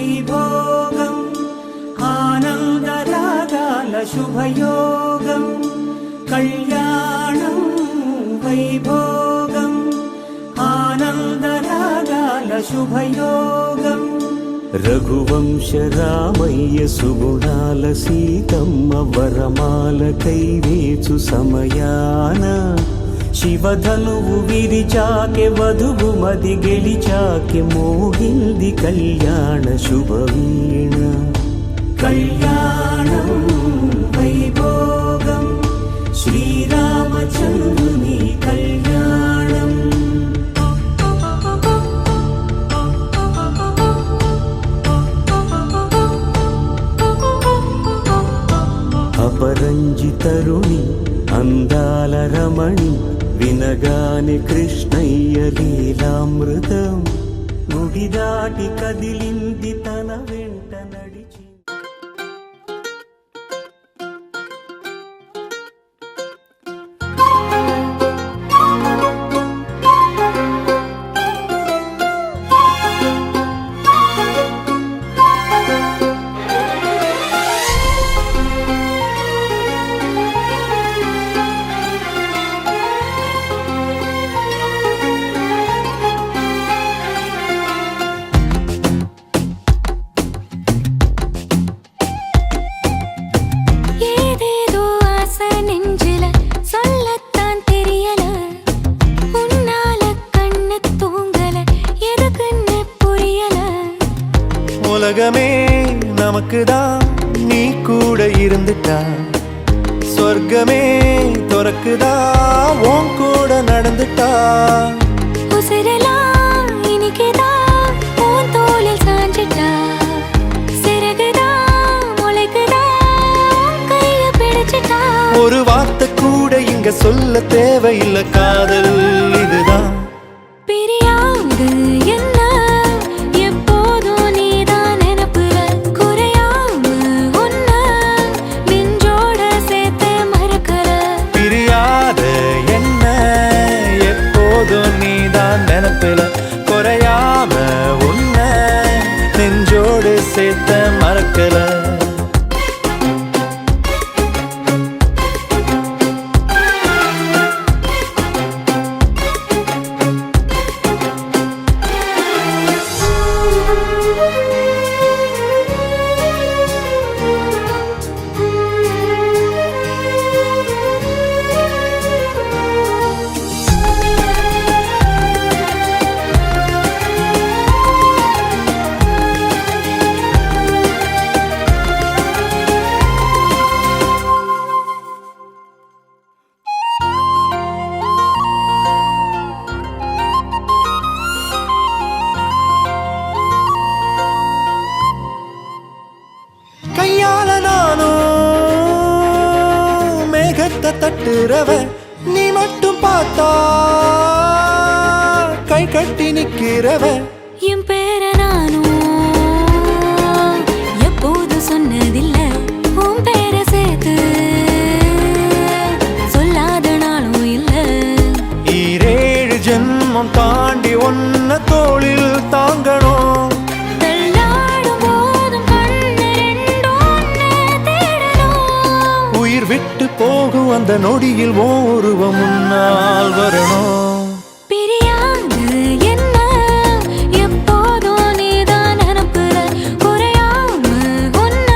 వైభోగం ఆనందరాగాల శుభయోగం కళ్యాణం వైభోగం ఆనందరాగాల శుభయోగం రఘువంశ రామయ్య సుగుణాల సీతమ్మ వరమాల కైవేచు సమయాన శివధనువు విరిచాకె వధువు మది గెలిచాకె మోగింది కళ్యాణ శుభవీణ కళ్యాణం వైభోగం శ్రీరామచంద్రుని కళ్యాణం అపరంజి తరుణి అందాల రమణి వినగానే కృష్ణయ్య లీలామృతం గుడి దాటి కదిలింది తన వెంట నడిచి உலகமே நமக்குதான் நீ கூட இருந்துட்டா சொர்க்கமே துறக்குதா உன் கூட நடந்துட்டா உசிரெல்லாம் இனிக்குதா உன் தோளில் சாஞ்சிட்டா சிறகுதா முளைக்குதா கைய பிடிச்சிட்டா ஒரு வார்த்தை கூட இங்க சொல்ல தேவையில்லை காதல் இதுதான் பிரியாது என்ன நினப்பில குறையாம உன்ன நெஞ்சோடு சேர்த்த மறக்கல தட்டுறவ நீ மட்டும் பார்த்தா கை கட்டி நிக்கிறவ என் பேர நானும் எப்போது சொன்னதில்லை உன் பேர சேர்த்து சொல்லாத நாளும் இல்லை ஈரேழு ஜென்மம் தாண்டி ஒன்ன தோளில் தாங்கணும் விட்டு போகும் அந்த நொடியில் ஓருவம் முன்னால் வரணும் பிரியாது என்ன எப்போதும் நீதான் நினப்புற குறையாம ஒன்ன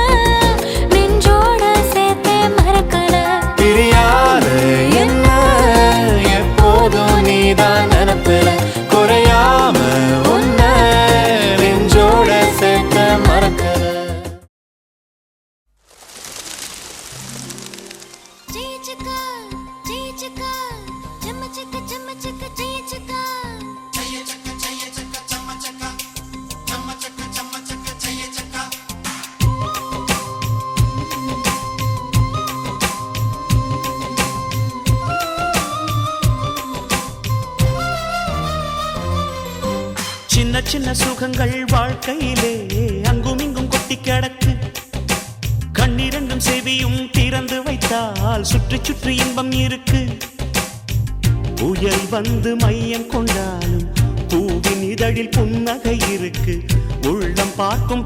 நெஞ்சோட சேர்த்தே மறக்கல பிரியாது என்ன எப்போதும் நீதான் நினப்புற குறையாம ஒன்ன நெஞ்சோட சேர்த்த மறக்கல சின்ன சின்ன சுகங்கள் வாழ்க்கையிலே அங்கும் இங்கும் கொட்டி கிடக்கு கண்ணிரண்டும் செவியும் திறந்து வைத்தால் சுற்றி சுற்றி இன்பம் இருக்கு புயல் வந்து மையம் கொண்டாலும் பூவின் இதழில் புன்னகை இருக்கு உள்ளம் பார்க்கும்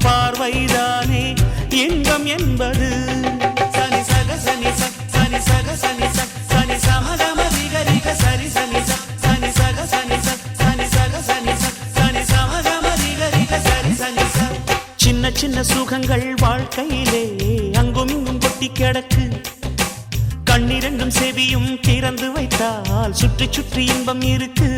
சின்ன சின்ன சுகங்கள் வாழ்க்கையிலே அங்கும் இங்கும் கொட்டி கிடக்கு. கண்ணிரண்டும் செவியும் திறந்து வைத்தால் சுற்றி சுற்றி இன்பம் இருக்கு.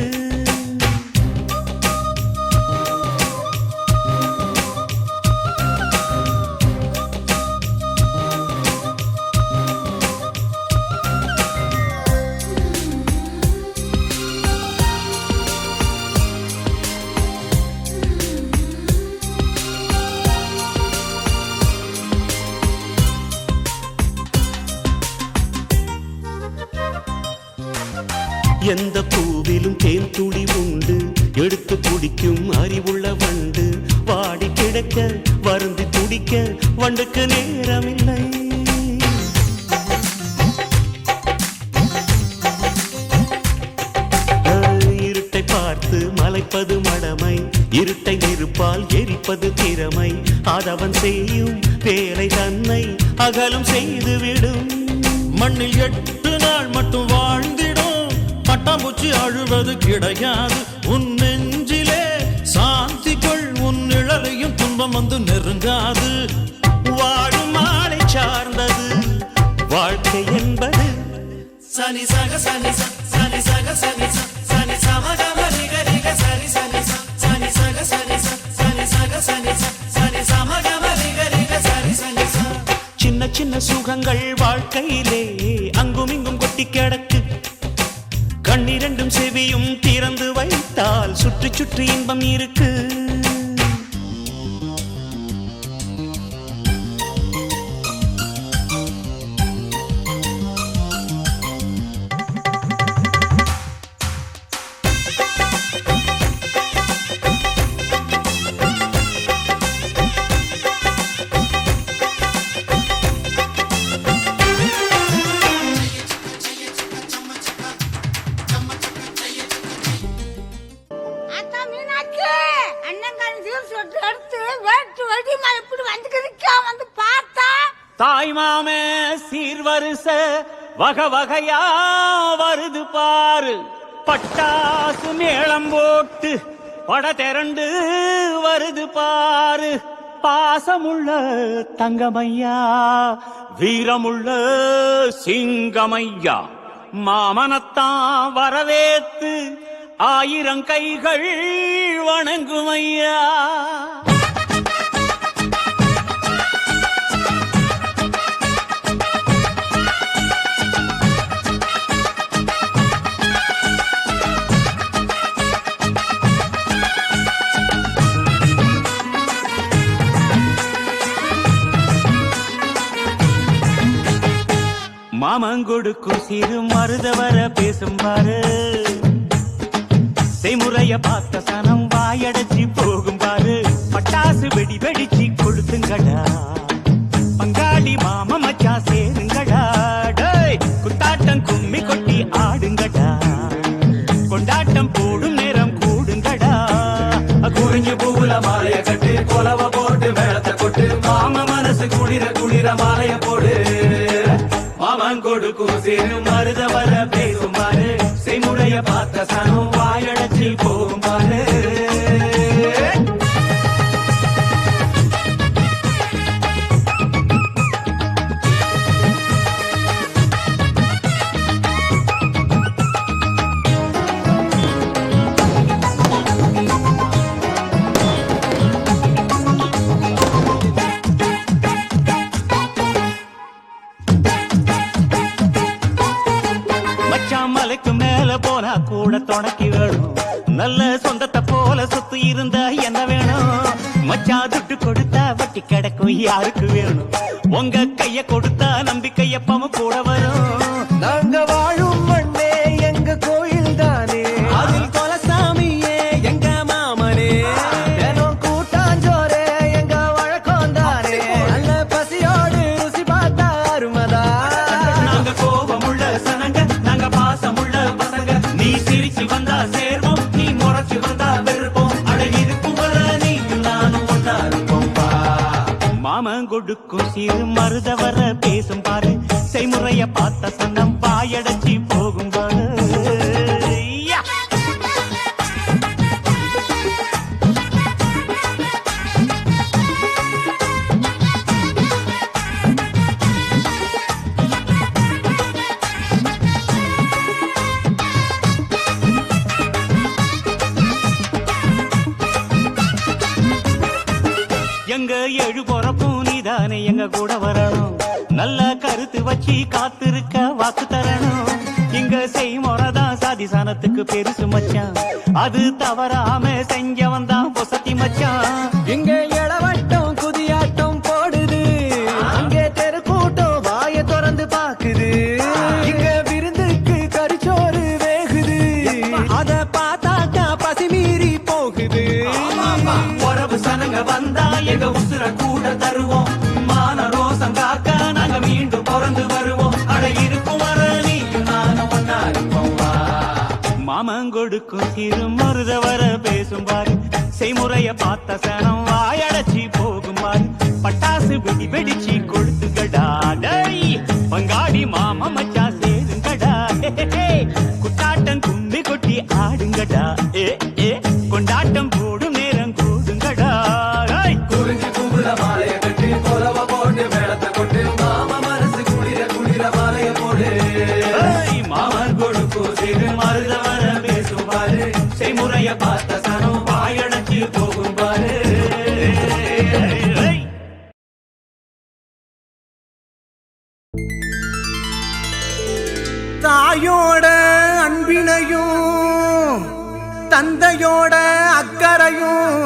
எந்த பூவிலும் தேன் துளி உண்டு, எடுத்து குடிக்கும் அறிவுள்ள வண்டு. வாடி கிடக்க வருந்தி துடிக்க வண்டுக்கு நேரமில்லை. இருட்டை பார்த்து மலைப்பது மடமை, இருட்டை நெருப்பால் எரிப்பது திறமை. அதவன் செய்யும் வேலை தன்னை அகலும் செய்துவிடும். மண்ணில் 8 நாள் மட்டும் வாழ்ந்திடும், பட்டாம்பூச்சி அழுவது கிடையாது. உன் நெஞ்சிலே சாந்தி கொள், உன் நிழலையும் துன்பம் வந்து நெருங்காது. வாழும் ஆளை சார்ந்தது வாழ்க்கை என்பது. சனி சக சனி சனி சக சனி சனி சமகம ரிக ரிக சரி சனி சனி சக சனி சனி சக சனி சனி சமகம ரிக ரிக சரி சனி. சின்ன சின்ன சுகங்கள் வாழ்க்கையிலே அங்கும் இங்கும் கொட்டி கிடக்கு. கண்ணிரண்டும் செவியும் திறந்து வைத்தால் சுற்றி சுற்றி இன்பம் இருக்கு. தாய் மாமே சீர்வரிச வகை வகையா வருது பாரு. பட்டாசு மேளம் போட்டு பட திரண்டு வருது பாரு. பாசமுள்ள தங்கமையா, வீரமுள்ள சிங்கமையா. மாமனத்தான் வரவேத்து 1000 கைகள் வணங்குமையா. மாமங்கொடுக்கும் சிறு மருதவர பேசும் பாரு. செய்முறைய பார்த்த சனம் வாயடைச்சி போகும் பாரு. பட்டாசு வெடி வெடிச்சு கொளுத்துங்கடா, பங்காளி மாம மச்சா சேருங்கடா. குத்தாட்டம் கும்மி கொட்டி ஆடுங்கடா, கொண்டாட்டம் போடும் நேரம் கூடுங்கடா. குறிஞ்சி பூவுல மாலைய கட்டு, கொலவ போட்டு மேளத்தை கொட்டு. மாம மனசு குளிர குளிர மாலைய போடு. மாமன் கொடுக்கும் சிறு மருத வர பேசும் பாரு. செய்முறைய பார்த்த சனம் வாயடைச்சி போகும் பாரு. மலைக்கு மேல போனா கூட துணைக்கு வேணும். நல்ல சொந்தத்தை போல சொத்து இருந்தா என்ன வேணும்? மச்சா துட்டு கொடுத்தா வட்டி கிடக்கும் யாருக்கு வேணும்? உங்க கைய கொடுத்தா நம்பிக்கை எப்பவும் கூட வரும். நாங்க வாழும் மண்ணே எங்க கோயில் தானே, அதில் கொலசாமியே எங்க மாமனே. தினம் கூட்டாஞ்சோரே எங்க வழக்கம் தானே. நல்ல பசியோடு ருசி பார்த்தா அருமதா. நாங்க கோபமுள்ள சனங்க, நாங்க பாசமுள்ள பசங்க. நீ சிரிச்சு வந்தா சேர்வோம், நீ முறைச்சு வந்தா வெறுப்போம். அழகிருக்கும் வர நீ நானும் ஒன்னா இருப்போம். மாமன் கொடுக்கும் சிறு மருத வர பேசும் பாரு. செய்முறைய பார்த்த சனம் வாயடைச்சி போகும் பாரு. எங்க எழு பொறப்பும் நீதானே எங்க கூட வரணும் நல்ல கருத்து வச்சு காத்திருக்க வாக்கு தரணும் இங்க செய்முறைதான் சாதி சானத்துக்கு பெருசு மச்சான் அது தவறாம செஞ்சவன் தான் பொசத்தி மச்சான் இங்க இளவட்டம் குதியாட்டம் போடுது அங்கே தெருக்கூட்டம் வாய திறந்து பாக்குது இங்க விருந்துக்கு கரிச்சோறு வேகுது அத பார்த்தாக்கா பசி மீறி போகுது உறவு சனங்க வந்தா எங்க உசுர கூட தருவோம் மான ரோசம் காக்க நாங்க மீண்டும் பிறந்து வருவோம் அட இருக்கும் வர நீயும் நானும் ஒன்னா இருப்போம் வா. மாமன் கொடுக்கும் சிறு மருத வர பேசும் பாரு செய்முறைய பார்த்த சனம் வாயடைச்சி போகும் பாரு பட்டாசு வெடி வெடிச்சு கொடுத்துக்கடா டேய் பங்காடி மாமா மச்சா சேருங்கடா குட்டாட்டம் கும்மி கொட்டி ஆடுங்கடா ஏ கொண்டாட்டம் போடும் நேரம் கூடுங்கடா குறிஞ்சி பூவுல மாலைய கட்டி கொலவ போட்டு மேளத்தை கொட்டு மாம மனசு குளிர குளிர மாலைய போடு மாமன் கொடுக்கும் சிறு மருத வர பேசும் பாரு செய்முறைய பார்த்த சனம் வாயடைச்சு போகும் பாரு தாயோட அன்பினையும் தந்தையோட அக்கறையும்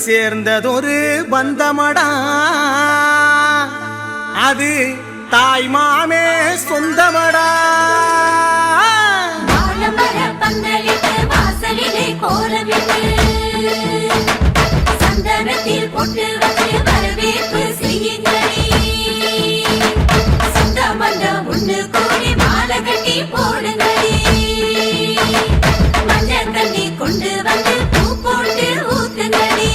சேர்ந்ததொரு பந்தமடா அது தாய் மாமே சொந்தமடா வாழமர பந்தலிட்டு வாசலிலே கோலமிட்டு சந்தனத்தில் பொட்டு வச்சு வரவேற்பு செய்யுங்களே சொந்த பந்தம் ஒண்ணு கூடி மாலை கட்டி போடுங்களே மஞ்சள் தண்ணி கொண்டு வந்து பூ போட்டு ஊத்துங்களே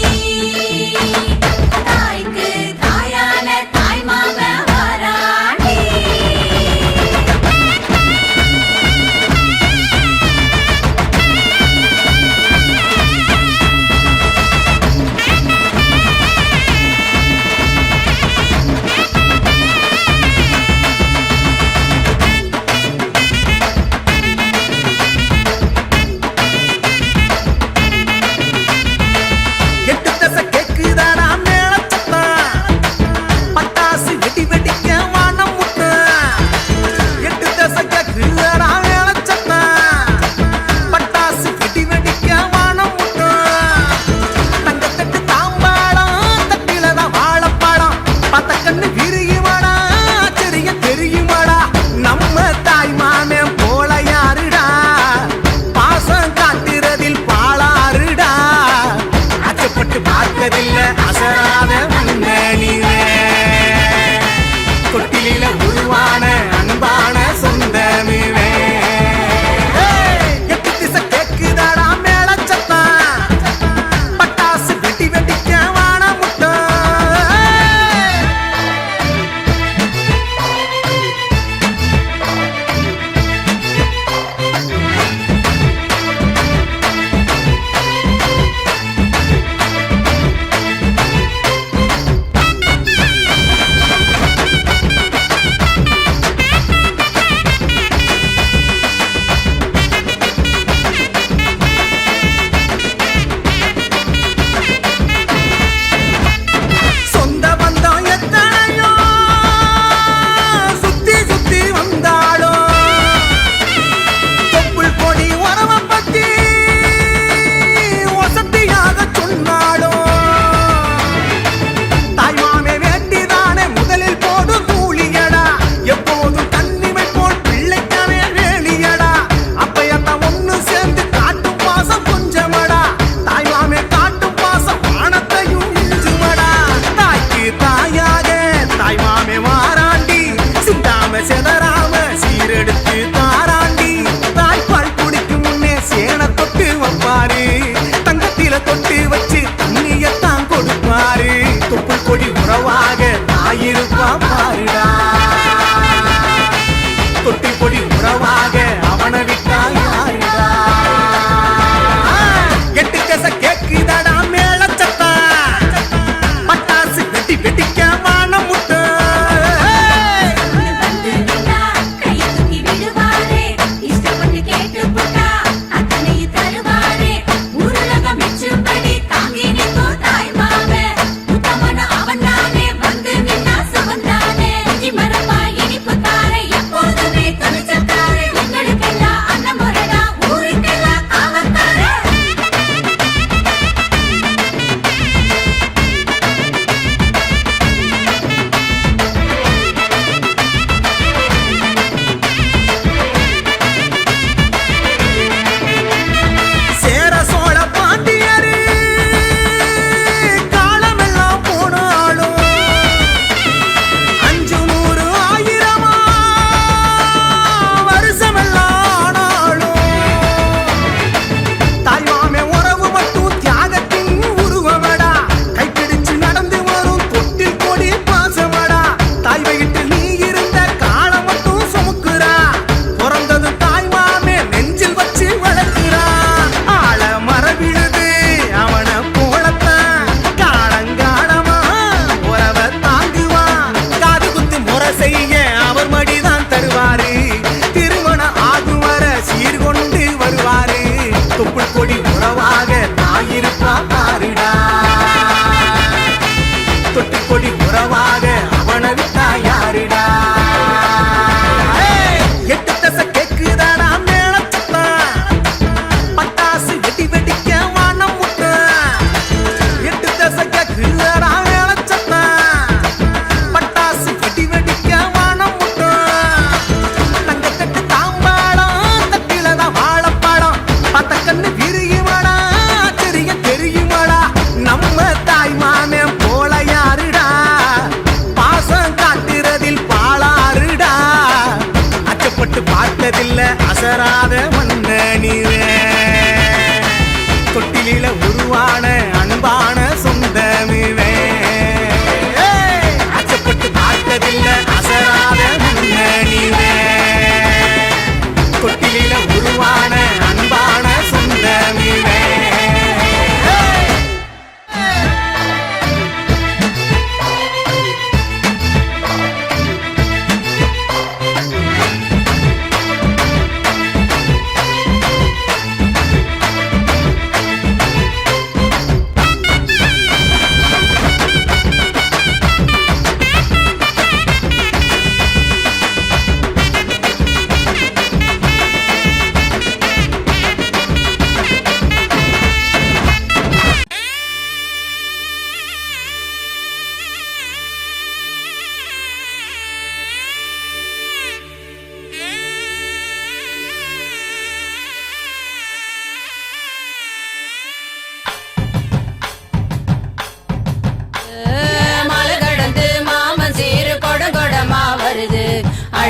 தாய்க்கு தாயான தாய் மாம வாராண்டி எட்டு தசை கேக்குதாடா மேளச்சத்தம் பட்டாசு வெடி வெடிக்க வானம் முட்டும் எட்டு தசை கேக்குதாடா மேளச்சத்தம் பட்டாசு வெடி வெடிக்க வானம் முட்டும் தங்கத்தட்டு தாம்பாளம் தட்டிலதான் வாழைப்பழம் பத்த கண்ணு விரியுமாடா தெரிய தெரியுமாடா நம்ம தாய் மாமன் போல யாருடா பாசம் காட்டுறதில் பாளாருடா அச்சப்பட்டு பார்த்ததில்லை அசராத முன்னணிவே தொட்டிலில உருவான அன்பான சொந்தமிவே எட்டு திசை கேக்குதாடா மேளச்சத்தம் பட்டாசு வெடி வெடிக்க வான முட்டம்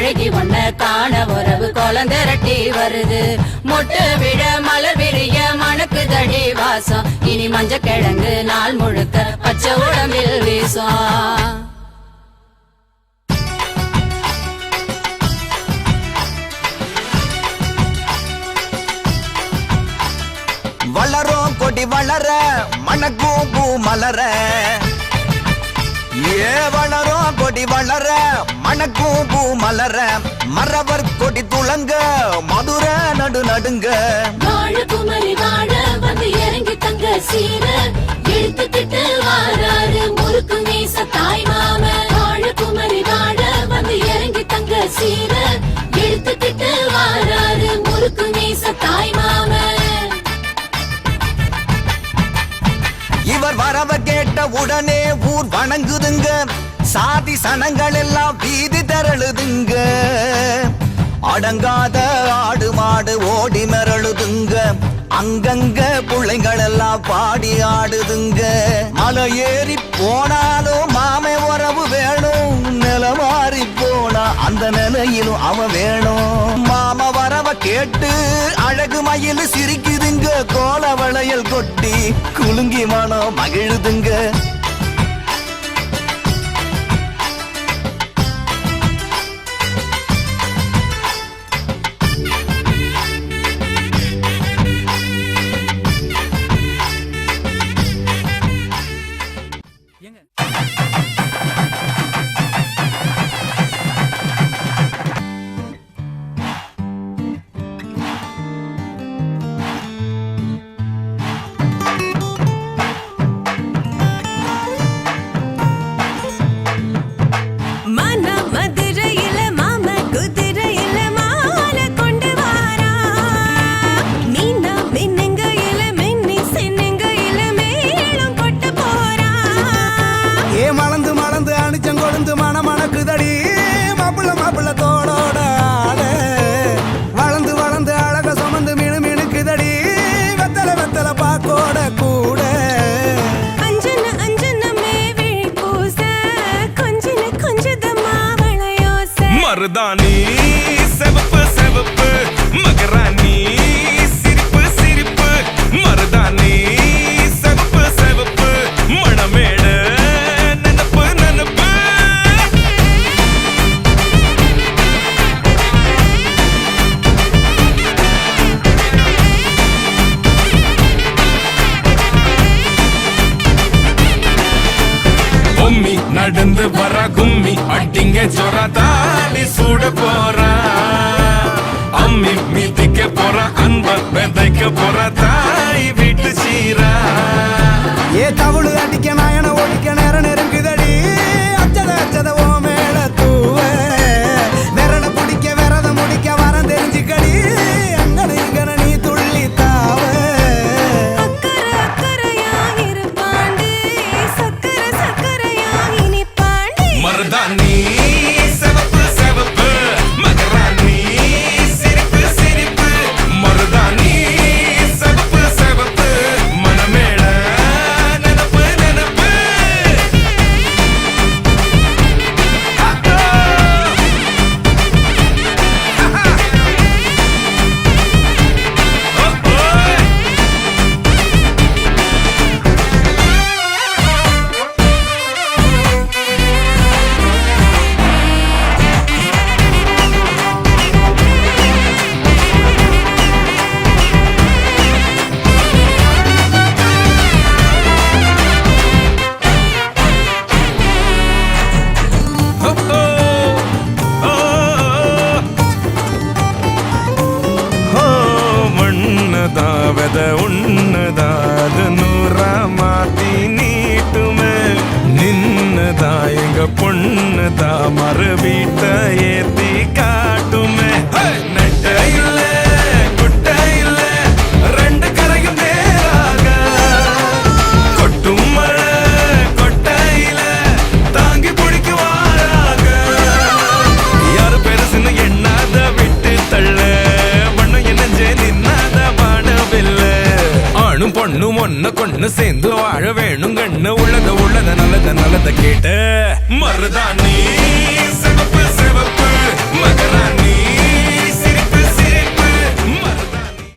அழகி ஒன்ன காண உறவு குழந்திரட்டி வருது மொட்டு விட மலர் விரிய மணக்கு தடி வாசம் இனி மஞ்ச கிழங்கு நாள் முழுக்க பச்சை உடம்பில் வீசும் வளரும் கொடி வளர மணக்கும் பூ மலர வளரும் கொடி வளர மணக்கும் பூ மலர மரவர் கொடி துளங்க மதுர நடு நடுங்க வாழ குமரி வாழ வந்து இறங்கி தங்க சீர இழுத்துக்கிட்டு வாராரு முறுக்கு மீச தாய் மாம வாழ குமரி வாழ வந்து இறங்கி தங்க சீர இழுத்துக்கிட்டு வாராரு முறுக்கு மீச தாய் மாம இவர் வரவ கேட்ட உடனே ஊர் வணங்குதுங்க சாதி சனங்கள் எல்லாம் வீதி திரளுதுங்க அடங்காத ஆடு மாடு ஓடி மிரளுதுங்க அங்கங்க பிள்ளைங்கள் எல்லாம் பாடி ஆடுதுங்க மலை ஏறி போனாலும் மாமை உறவு வேணும் நில மாறி போனா அந்த நிலையிலும் அவன் வேணும் மாமா வரவ கேட்டு அழகு மயில் சிரிக்குதுங்க கோல வளையல் கொட்டி குலுங்கி மனம் மகிழுதுங்க மருதாணி செவப்பு செவப்பு மகராணி சிரிப்பு சிரிப்பு மருதாணி செவப்பு செவப்பு மணமேட நனப்பு நனப்பு பொம்மி நடந்து வர கும்மி அட்டிங்க ஜொரா தாலி சூட போறா அம்மி மீதிக்க போறா அன்ப விதைக்க போறா தாய் வீட்டு சீரா ஏ தவுளு அடிக்க நாயன ஒழிக்க நேரம் நெருங்குதடி அச்சத அச்சத ஓ மேல தூவ விரல பிடிக்க விரத முடிக்க வரம் தெரிஞ்சுக்கடி அங்கன இங்கன நீ துள்ளி தாவ மருதாணி செவப்பு செவப்பு மகராணி சிரிப்பு சிரிப்பு மருதாணி செவப்பு செவப்பு மணமேள நனப்பு நனப்பு மண்ணதாவத உன்னதாத நூறா மாத்தி நீட்டுமே நின்னதா எங்க பொண்ணுதா மறு வீட்ட ஏத்தி காட்டுமே நெட்ட இல்ல குட்ட இல்ல ரெண்டு கரையும் நேராக கொட்டும் மழை கொட்டையில தாங்கி பிடிக்குவாராக யாரு பெருசுன்னு எண்ணாத விட்டு தள்ள ஆணும் பொண்ணும் ஒன்ன கொண்டு சேர்ந்து வாழ வேணும் கண்ணு உள்ளத உள்ளத நல்லத நல்லத கேட்டு மருதாணி சிவப்பு சிவப்பு சிவப்பு மகராணி சிரிப்பு சிரிப்பு மருதாணி.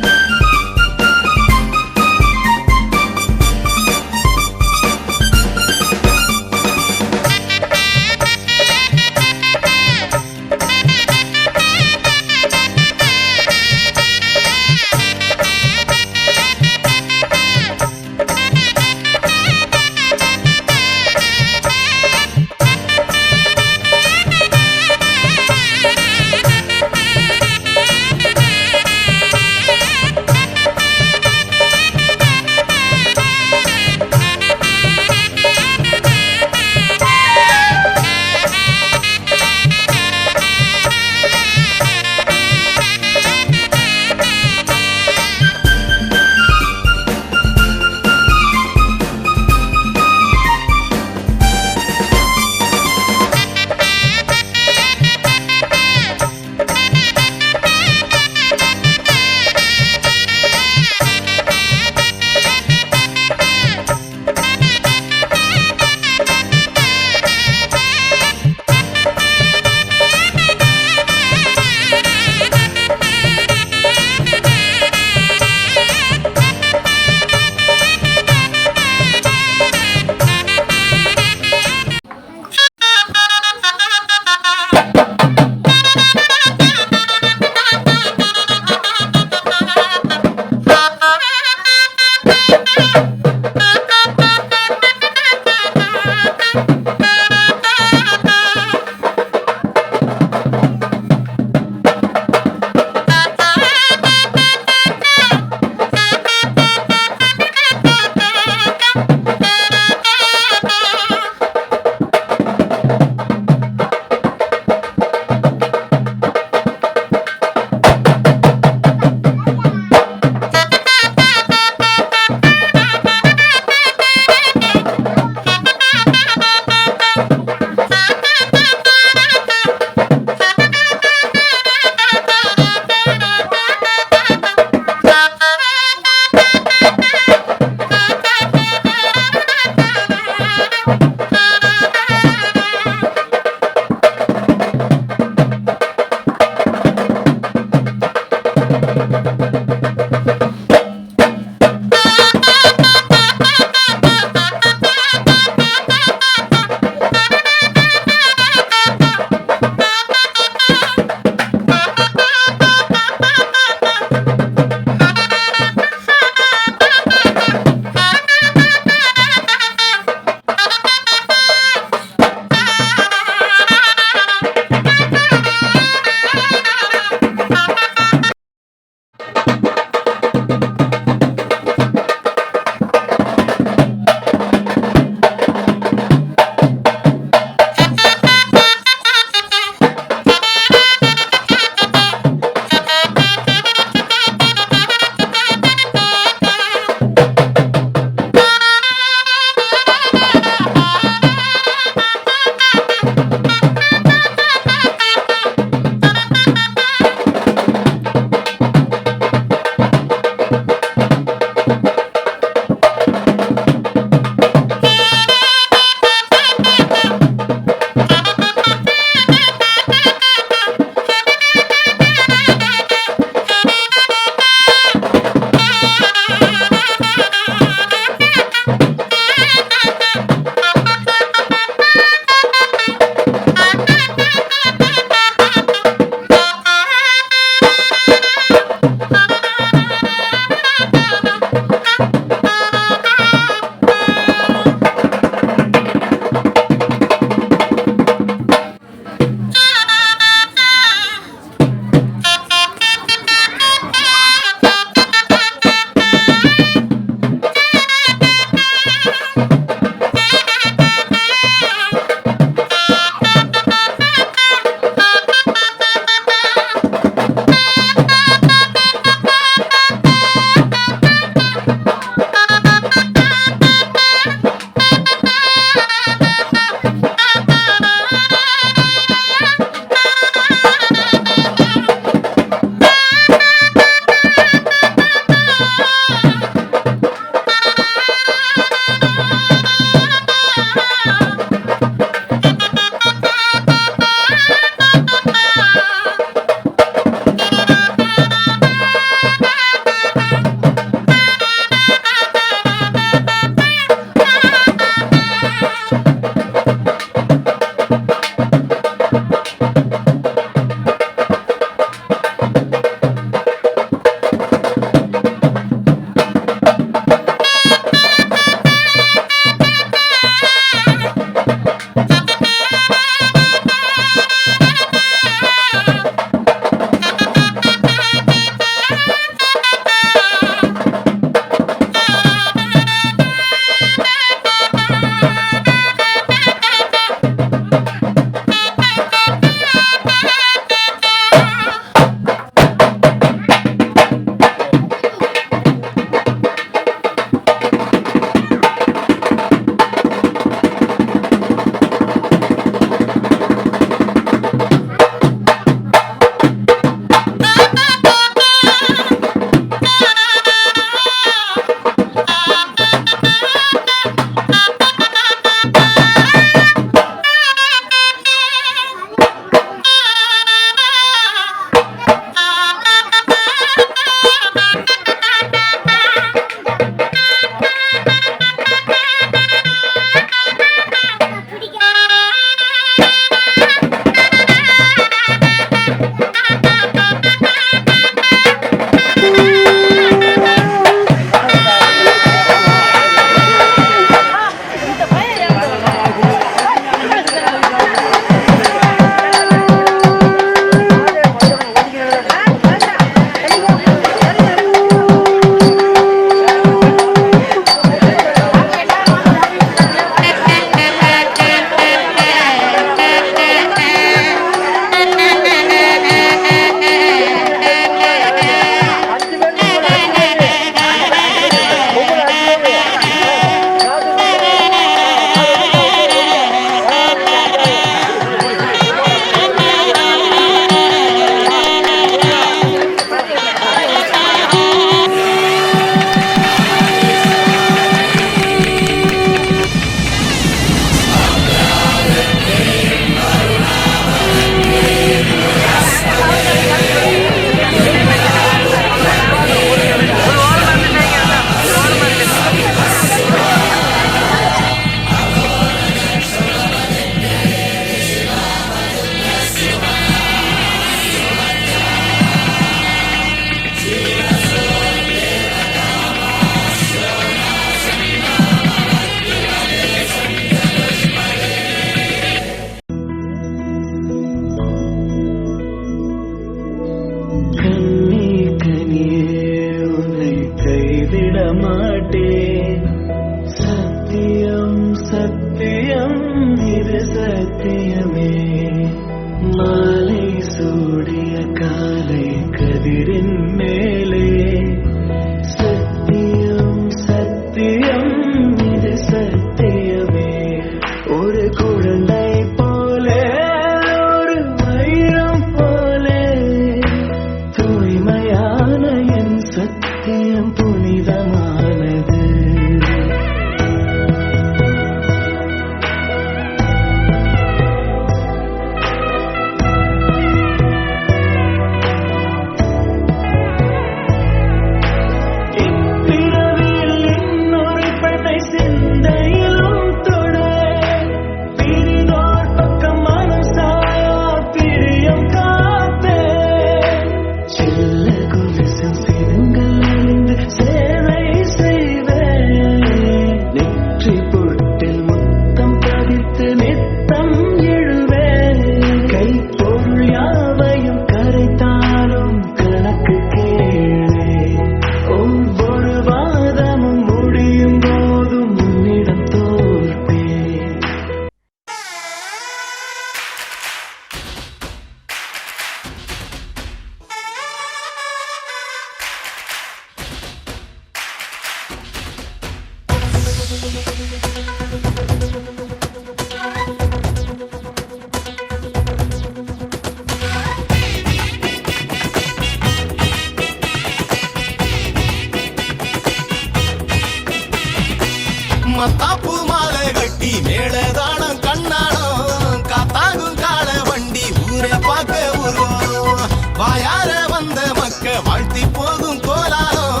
வாயார வந்த மக்க வாழ்த்தி போகும் கோலாரம்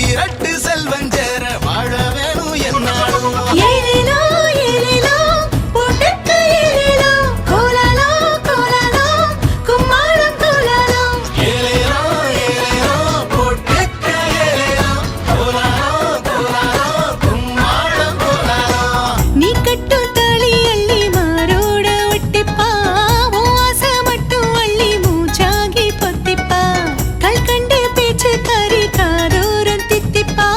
இரட்டு செல்வஞ்சேர வாழ வேணும் என்னாலும் ஏலேலோ ஏலேலோ போட்டுக்க ஏலேலோ கோலாலோ கோலாலோ கும்மாளம் கோலாலோ ஏலேலோ ஏலேலோ போட்டுக்க ஏலேலோ கோலாலோ கோலாலோ கும்மாளம் கோலாலோ நீ கட்டும் தாலி அள்ளி மாரோட ஒட்டிப்பா உன் ஆசை மட்டும் அள்ளி மூச்சாகி பொத்திப்பா கல்கண்டு பேச்சு கறி காதோரம் தித்திப்பா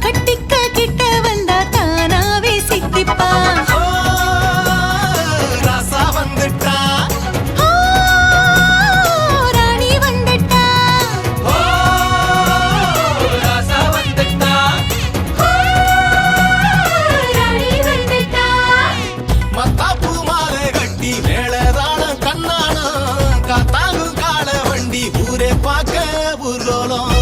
கட்டிக்க கிட்ட வந்தா தானாவே சிக்கிப்பா ஓ, ராசா வந்துட்டா ஓ, ராணி வந்துட்டா ஓ, ராசா வந்துட்டா ஓ, ராணி வந்துட்டா மத்தாப்பு மாலை கட்டி மேளதாளம் கண்ணானம் காத்தாங்கும் கால வண்டி ஊரே பார்க்க ஊர்கோலம்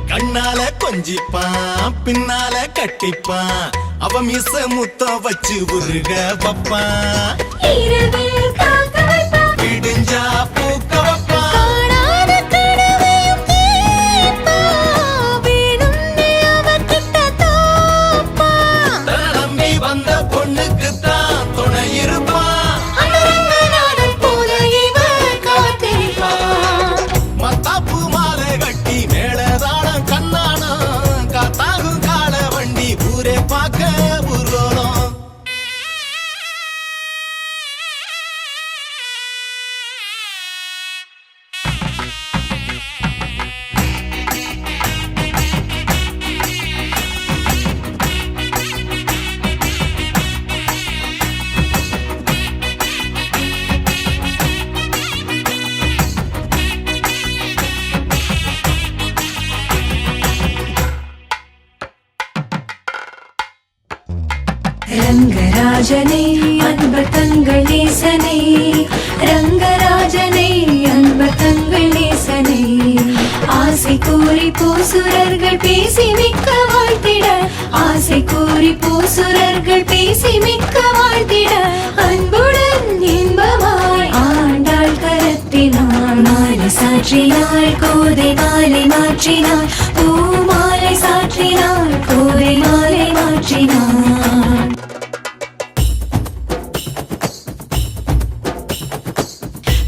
கண்ணால கொஞ்சிப்பான் பின்னால கட்டிப்பான் அவ மிச முத்தம் வச்சு உருக வப்பான் இரவில் காக்க வைப்பா விடிஞ்சா பூக்க வப்பான் காணாத கனவையும் கேட்பா வேணும்னே அவகிட்ட தோப்பா நம்பி வந்த பொண்ணுக்குத்தான் துணை இருப்பான் அனரங்கநாதன் போல இவன் காத்திருப்பான் மத்தாப்பு மாலை கட்டி மேளதாளம் கண்ணானம் காத்தாகும் கால வண்டி ஊரே பார்க்க ஊர்வலம் ரங்கராஜனே அன்பர் தங்கள் நேசனே ரங்கராஜனே அன்பர் தங்கள் நேசனே ஆசை கூறி பூசுரர்கள் பேசி மிக்க வாழ்த்திட ஆசை கூறி பூசுரர்கள் பேசி மிக்க வாழ்த்திட அன்புடன் இன்பமாய் ஆண்டாள் கரத்தினாள் மாலை சாற்றினாள் கோதை மாலை மாற்றினாள் பூமாலை சாற்றினாள் கோதை மாலை மாற்றினாள்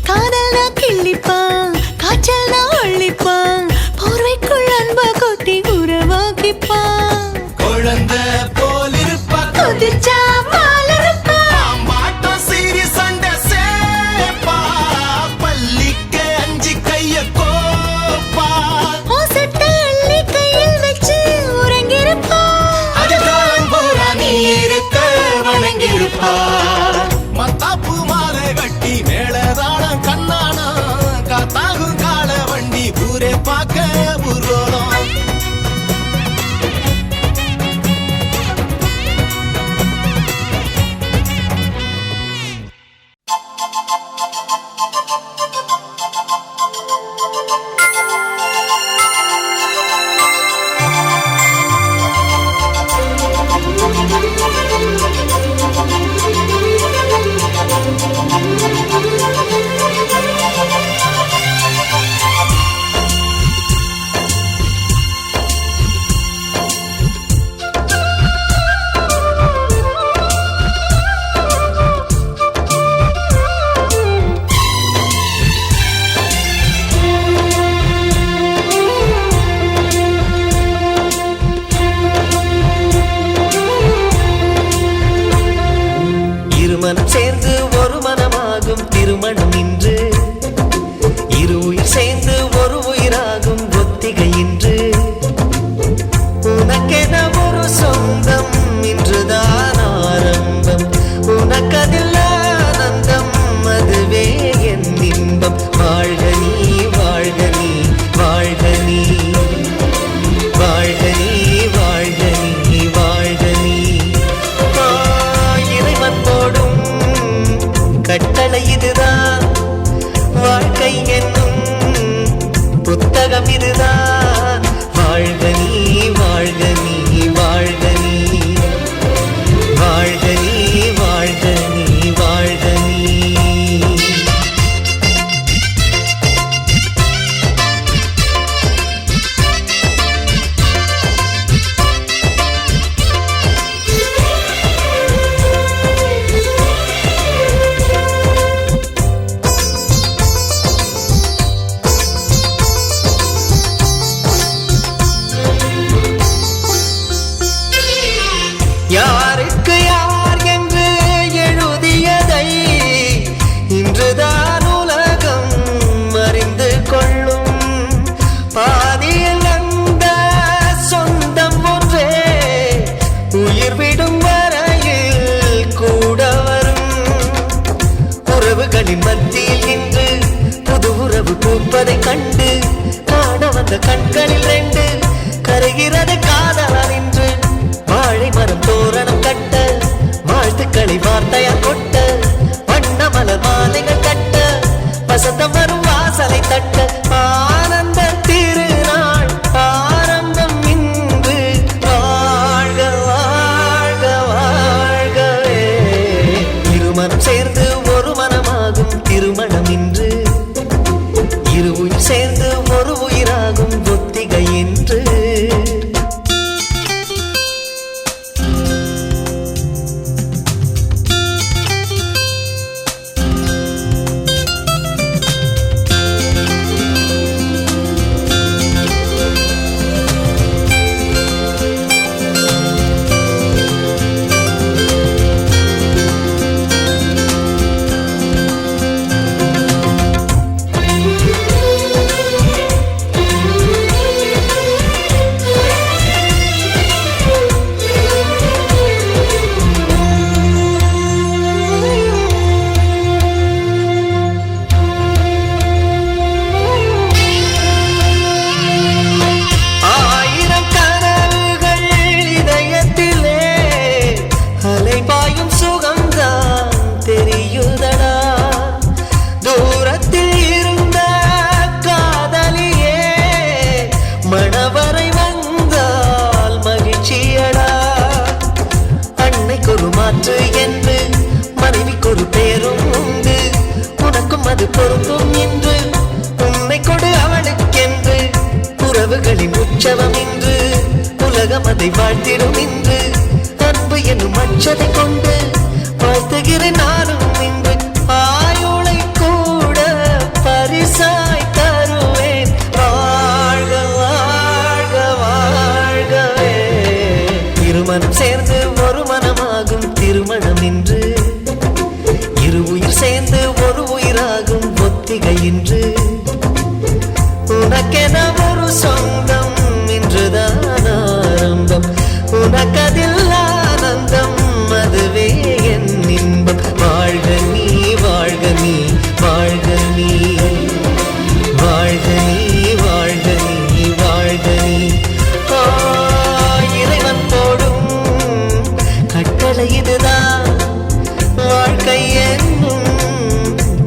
காதல்னா கிள்ளிப்பான் காய்ச்சல்னா அள்ளிப்பான் போர்வைக்குள் அன்ப கொட்டி உறவாக்கிப்பான் குழந்தை போலிருப்பா கொதிச்சா மாலருப்பான் மாட்டம் சீரி சண்டை சேப்பா பள்ளிக்க அஞ்சு கைய கோப்பா ஓசட்ட அள்ளி கையில் வச்சு உறங்கிருப்பான் அதுதான் பூரா நீ இருக்க வணங்கிருப்பா மத்தாப்பு மாலை கட்டி மேளதாளம் கண்ணானம் காத்தாகும் கால வண்டி ஊரே பார்க்க ஊர்வலம் இருமனம் சேர்ந்து ஒரு மனமாகும் திருமணம் இன்று இரு உயிர் சேர்ந்து ஒரு உயிராகும் ஒத்திகை இன்று உனக்கென ஒரு சொந்தம் இன்றுதான் ஆரம்பம் உனக்கதில் ஆனந்தம் அதுவே என் இன்பம் வாழ்க நீ வாழ்க நீ வாழ்க நீ வாழ்க நீ வாழ்க நீ வாழ்க நீ வரை வந்தால் மகிழ்ச்சியடா. அன்னைக்கு ஒரு மாற்று என்று மனைவிக்கு ஒரு பேரும் உண்டு. உனக்கும் அது பொருந்தும் என்று உன்னை கொடு அவளுக்கென்று. உறவுகளின் உற்சவம் இன்று, உலகம் அதை வாழ்த்திடும் இன்று. அன்பு என்னும் அச்சதை கொண்டு வாழ்த்துகிறேன் நானும் இன்று. ஆயுளை கூட பரிசாய் தருவேன். வாழ்க வாழ்க வாழ்கவே. திருமணம் சேர்ந்து ஒரு மனமாகும் திருமணம் இன்று. இரு உயிர் சேர்ந்து ஒரு உயிராகும் ஒத்திகை இன்று. உனக்கென ஒரு சொந்தம் இன்றுதான் ஆரம்பம். உனக்கதில் ஆனந்தம் அதுவே என் இன்பம். வாழ்க நீ வாழ்க நீ வாழ்க நீ வாழ்க நீ வாழ்க நீ வாழ்க நீ. இறைவன் போடும் கட்டளை இதுதான். வாழ்க்கை என்னும்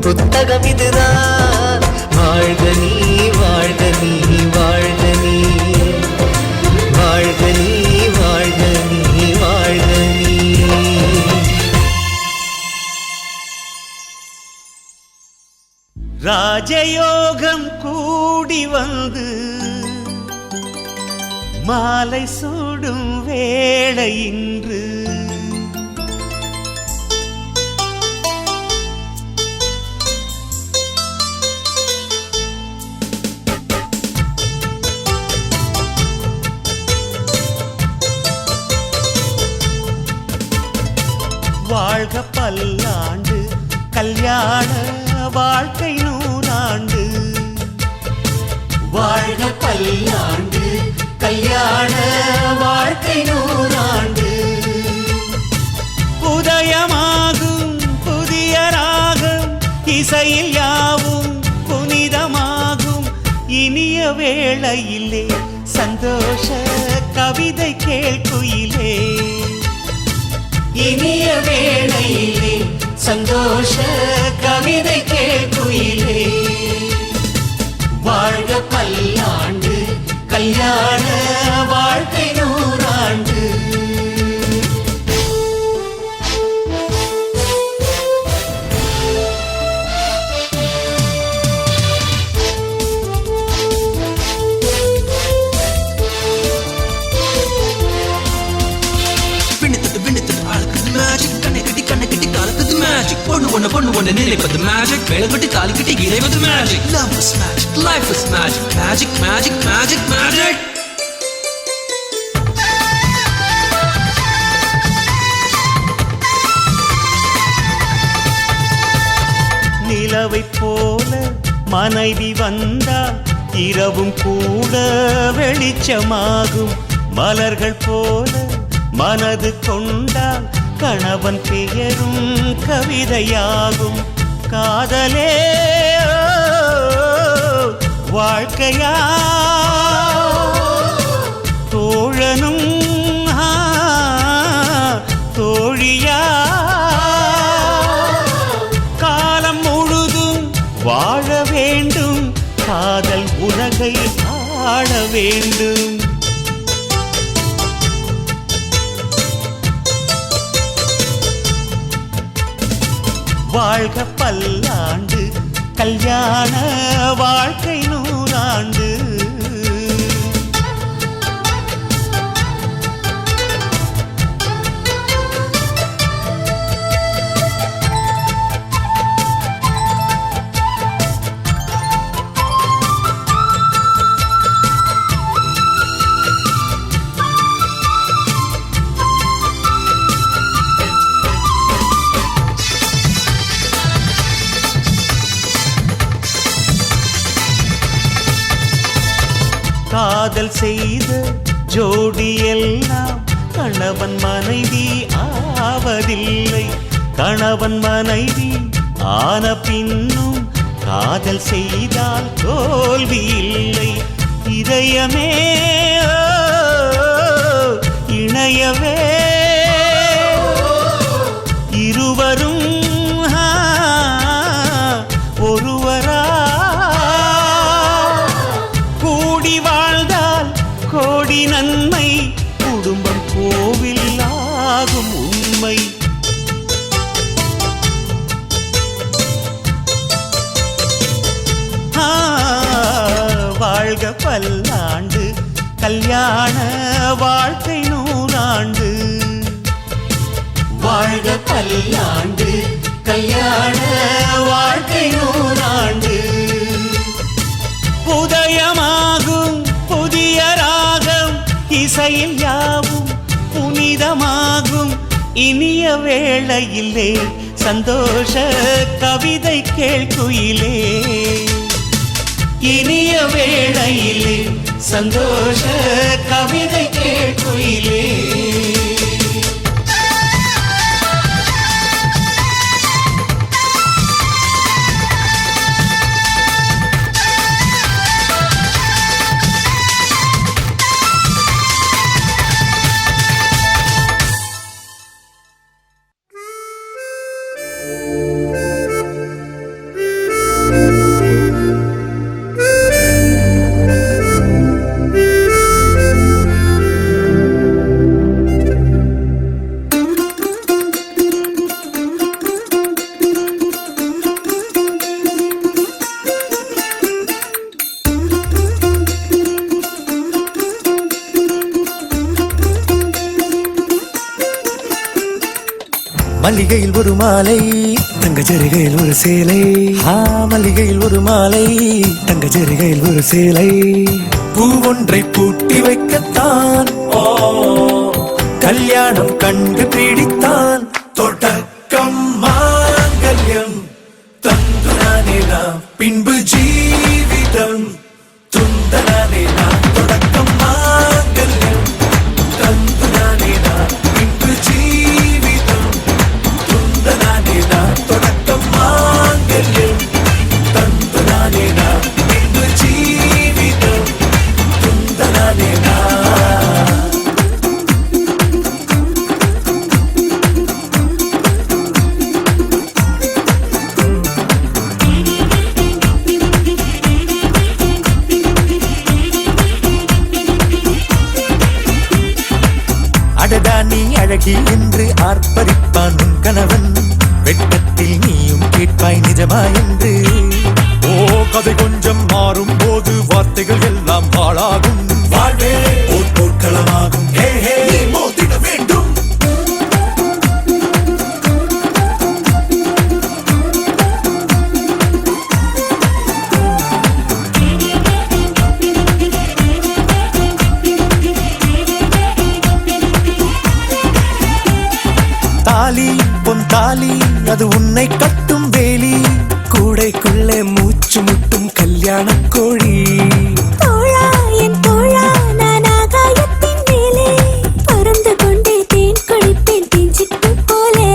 புத்தகம் இதுதான். வாழ்க நீ வாழ்க நீ வாழ்க நீ வாழ்க நீ வாழ்க நீ வாழ்க நீ. ராஜயோகம் கூடி வந்து மாலை சூடும் வேளை இன்று. வாழ்க பல்லாண்டு கல்யாண வாழ்க்கை நூறாண்டு. வாழ்க பல்லாண்டு கல்யாண வாழ்க்கை நூறாண்டு. உதயமாகும் புதிய ராகம் இசையில் யாவும் புனிதமாகும். இனிய வேளையிலே சந்தோஷ கவிதை கேள்குயிலே. இனிய வேளையிலே சந்தோஷ கவிதை கேள்குயிலே. வாழ்க பல்லாண்டு கல்யாண வாழ்க்கை நூறாண்டு. பொண்ணு ஒண்ணு நினைப்பது மேஜிக். வேலைக்கட்டி தாலி கட்டி இறைவது magic. Love is magic, life is magic. Magic, magic, magic, magic. நிலவை போல மனைவி வந்தால் இரவும் கூட வெளிச்சமாகும். மலர்கள் போல மனது கொண்டால் கணவன் பெயரும் கவிதையாகும். காதலே வாழ்க்கையா தோழனும் தோழியா. காலம் முழுதும் வாழ வேண்டும். காதல் உலகை ஆள வேண்டும். வாழ்க பல்லாண்டு கல்யாண வாழ்க்கை நூறாண்டு. காதல் செய்த ஜோடி எல்லாம் கணவன் மனைவி ஆவதில்லை. கணவன் மனைவி ஆன பின்னும் காதல் செய்தால் தோல்வி இல்லை. இதயமே இணையவே இருவரும் ஒருவரா கூடி வாழ்ந்தால் கோடி நன்மை குடும்பம் கோவில் ஆகும் உண்மை. வாழ்க பல்லாண்டு கல்யாண வாழ்க்கை 100 ஆண்டு. வாழ்க பல்லாண்டு கல்யாண வாழ்க்கை 100 ஆண்டு. உதயமாகும் புதிய ராகம் இசையில் யாவும் புனிதமாகும். இனிய வேளையிலே சந்தோஷ கவிதை கேள்குயிலே. இனிய வேளையிலே சந்தோஷ கவிதை கேள்குயிலே. மல்லிகையில் ஒரு மாலை தங்க ஜரிகையில் ஒரு சேலை. மல்லிகையில் ஒரு மாலை தங்க ஜரிகையில் ஒரு சேலை. பூ ஒன்றை பூட்டி வைக்கத்தான் கல்யாணம் கண்டு பிடித்தான். தொடக்கம் மாங்கல்யம் தந்துனானே நாம் பின்பு ஜீவிதம் துந்தனானே நாம். தொடக்கம் மாங்கல்யம் தந்துனானே நாம் பின்பு ஜீவிதம் துந்தனானே நாம். தொடக்கம் மாங்கல்யம் தந்துனானே நாம் பின்பு ஜீவிதம் துந்தனானே நாம். அடடா நீ அழகி என்று ஆர்ப்பரிப்பான் உன் கணவன். வெட்கத்தில் நீயும் கேட்பாய் நிஜமா என்று. கதை கொஞ்சம் மாறும் போது வார்த்தைகள் எல்லாம் பாழாகும். வாழ்வே ஓர் போர்க்களமாகும். நீ மோதிட வேண்டும். தாலி பொன் தாலி அது உன்னை கட்டும் வேலி. கூடைக்குள்ளே மூச்சு முட்டும் கல்யாண கோழி. தோழா என் தோழா நான் ஆகாயத்தின் மேலே பறந்து கொண்டே தேன் குடிப்பேன் தேஞ்சிட்டு போலே.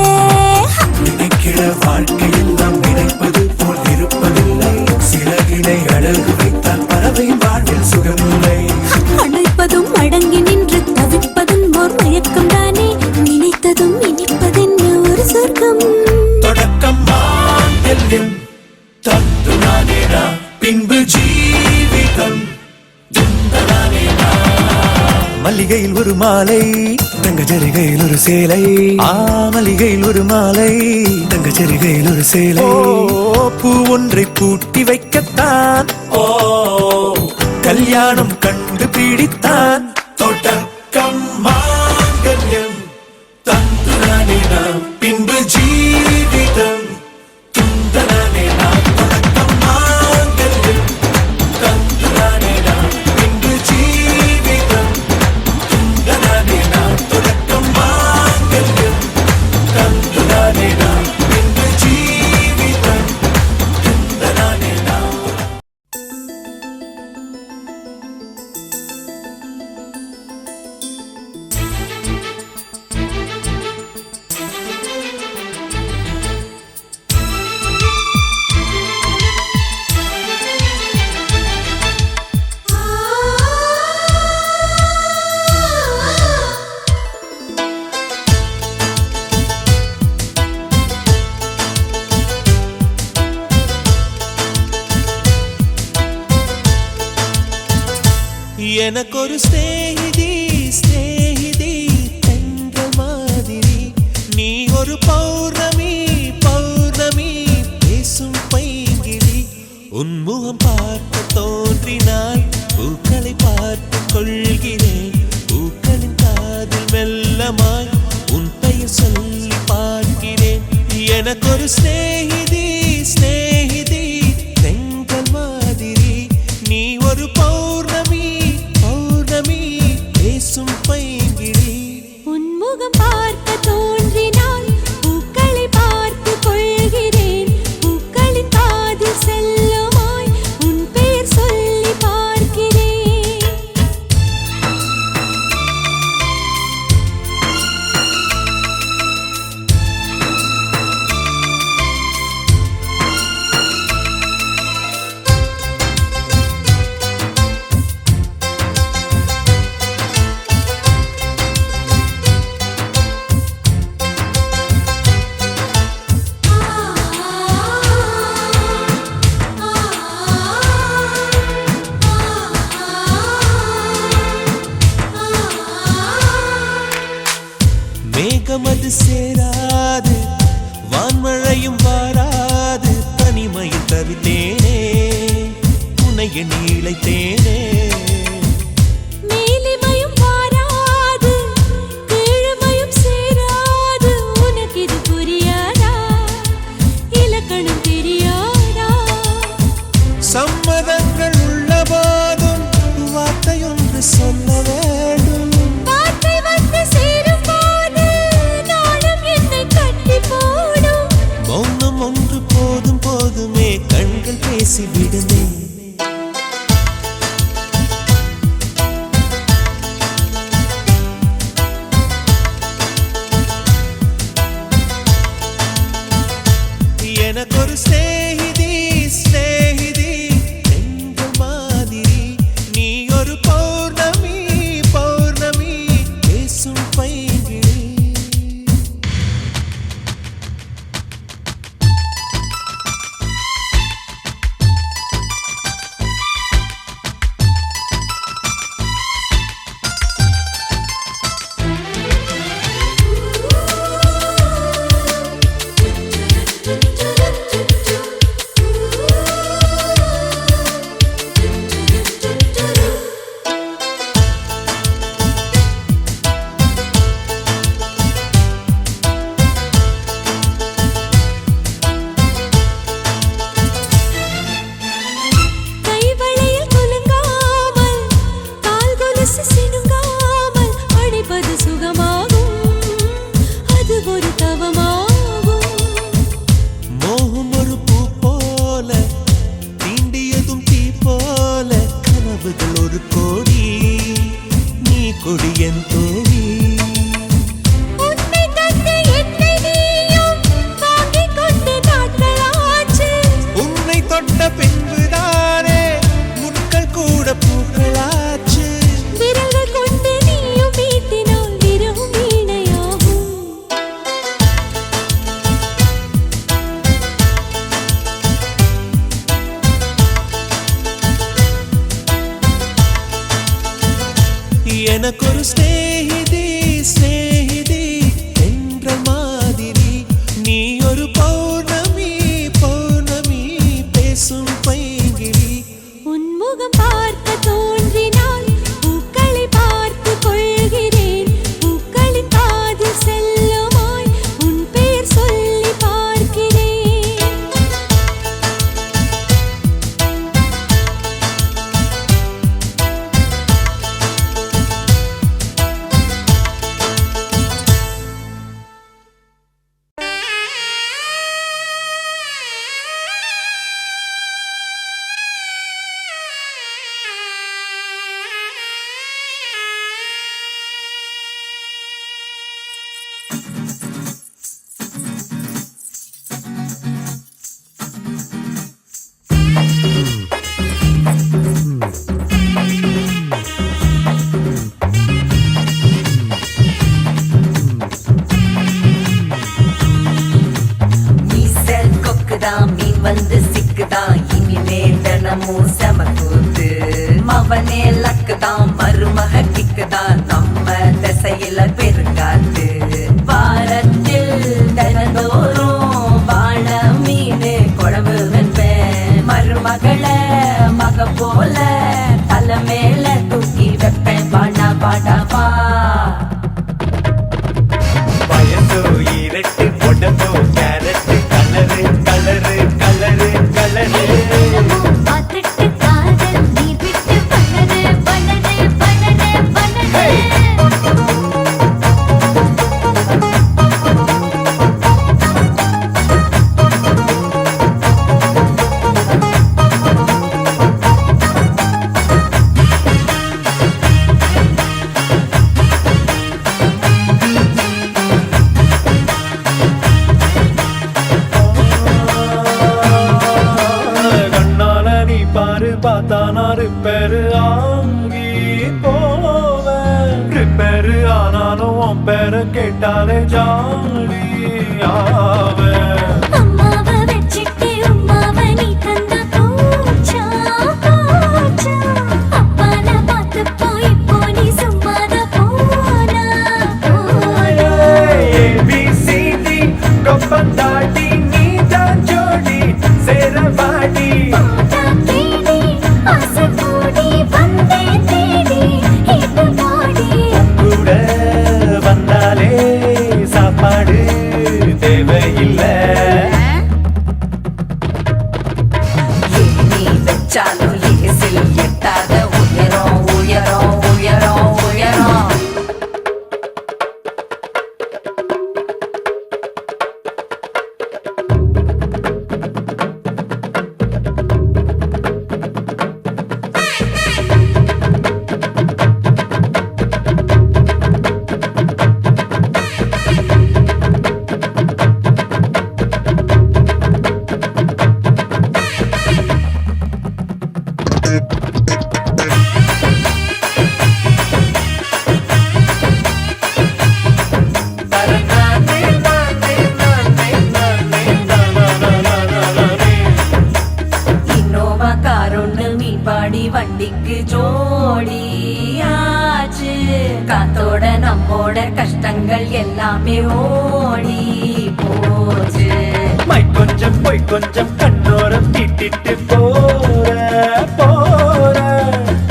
நினைக்கிற வாழ்க்கையில் நாம் நினைப்பது போல் இருப்பதில்லை. சிறகினை அழகு வைத்தால் பறவை வாழ்வில் சுகமில்லை. அழைப்பதும் அடங்கி நின்று தவிப்பதும் ஓர் மயக்கம் தானே. நினைத்ததும் இனிப்பதென்ன ஒரு சொர்க்கம். தொடக்கம் மாங்கல்யம் தந்துனானே நாம் பின்பு ஜீவிதம் துந்தனானே நாம். மல்லிகையில் ஒரு மாலை தங்க ஜரிகையில் ஒரு சேலை. மல்லிகையில் ஒரு மாலை தங்க ஜரிகையில் ஒரு சேலை. பூ ஒன்றை பூட்டி வைக்கத்தான் கல்யாணம் கண்டு பிடித்தான். தொடக்கம் மாங்கல்யம் தந்துனானே நாம் பின்பு ஜீவிதம் துந்தனானே நாம். தொடக்கம் மாங்கல்யம் தந்துனானே நாம் பின்பு ஜீவிதம் துந்தனானே நாம். தொடக்கம் மாங்கல்யம் தந்துனானே நாம் பின்பு ஜீவிதம் துந்தனானே நாம். எனக்கொரு ஸ்நேகிதி ஸ்நேகிதி தென்றல் மாதிரி நீ ஒரு பௌர்ணமி பௌர்ணமி பேசும் பைங்கிளி உன்முகம் பார்க்க தோன்றினாய் பூக்களை பார்த்து கொள்கிறேன் பூக்களின் காதில் மெல்லமாய் உன் பெயர் சொல்லி பார்க்கிறேன் எனக்கொரு ஸ்நேகிதி ஸ்நேகிதி தென்றல் மாதிரி நீ ஒரு பௌர்ணமி பௌர்ணமி பேசும் பைங்கிளி உன்முகம் பார்க்க தோன்றினால் பூக்களை பார்த்து கொள்கிறேன் பூக்களின் காதில் செல்லுமாய் உன் பெயர் சொல்லி பார்க்கிறேன் மேகமது சேராது வான்மழையும் வாராது தனிமையில் தவித்தேனே உனைய நீளைத்தேனே மேலிமையும் வாராது கீழ்மையும் சேராது உனக்கு இது புரியாதா இலக்கணம் தெரியாதா சம்மதங்கள் உள்ள போதும் வார்த்தையொன்று சொல்ல வேண்டும் வார்த்தை வந்து சேரும் போது நாளும் என்னை கட்டி போடும் மௌனம் ஒன்று போதும் போதுமே கண்கள் பேசிவிடுமே எனக்கொரு ஸ்நேகிதி ஸ்நேகிதி தென்றல் மாதிரி நீ ஒரு பௌர்ணமி பௌர்ணமி பேசும் பைங்கிளி கைவளையில் குலுங்காமல் கால் கொலுசு சினுங்காமல் அணைப்பது சுகமாகும் அது ஒரு தவமாகும் மோகம் ஒரு பூ போல தீண்டியதும் தீ போல கனவுகள் ஒரு கோடி நீ கொடி என் தோழி உன்னை தந்து என்னை நீயும் வாங்கிக் கொண்டு நாட்களாச்சு உன்னை தொட்ட பின்புதானே முட்கள் கூட பூக்களாச்சு விரல்கள் கொண்டு நீயும் மீட்டினால் விரவும் வீணையாகும் எனக்கொரு ஸ்நேகிதி ஸ்நேகிதி தென்றல் மாதிரி நீ ஒரு பௌர்ணமி பௌர்ணமி பேசும் பைங்கிளி உன்முகம் பார்க்க தோன்றினால் பூக்களை பார்த்து கொள்கிறேன் பூக்களின் காதில் செல்லுமாய் உன் பெயர் சொல்லி பார்க்கிறேன் வந்து சிக்குதான் இனிமே தினமும் செமக்கூத்து மவனே லக்குதான் அடிக்குதான் நம்ம திசையில பெருங்காத்து. வாரத்தில் தினந்தோறும் வாழ மீன் குழம்பு வைப்பேன். மருமகளை மக போல தலை மேல தூக்கி வைப்பேன். பாடா பாடாப்பா வயசோ இரட்டு உடம்போ carrot colour colour colour colour பார்த்துட்டு காதல் நீர் விட்டு பண்ணது பண்ணது பண்ணது பண்ணது. கண்ணால நீ பாரு பார்த்தானாரு பேரு ஆங்கி போவேன். ரிப்பேரு ஆனாலும் உன் பேரை கேட்டாலே ஜாலி ஆவேன். அம்மாவை வச்சிட்டு உம்மாவை நீ தந்தா போச்சா போச்சா. அப்பான பார்த்துப்போ இப்போ நீ சும்மாத போனா போனா. ABCD கொப்பந்தாடி நீ தான் ஜோடி சேரவாடி போட்டா தேடி ஆசை கூடி வந்தே தேடி இது பாடி. கூட வந்தாலே சாப்பாடு தேவையில்லை. நீ வச்சாலும் லேசில் எட்டாத உயரம் உயரம் உயரம் உயரம். இன்னோவா காரொன்னு மீன்பாடி வண்டிக்கு ஜோடி ஆச்சு. காத்தோட நம்மோட கஷ்டங்கள் எல்லாமே ஓடி போச்சு. மை கொஞ்சம் பொய் கொஞ்சம் கண்ணோரம் தீட்டிட்டு போற போற.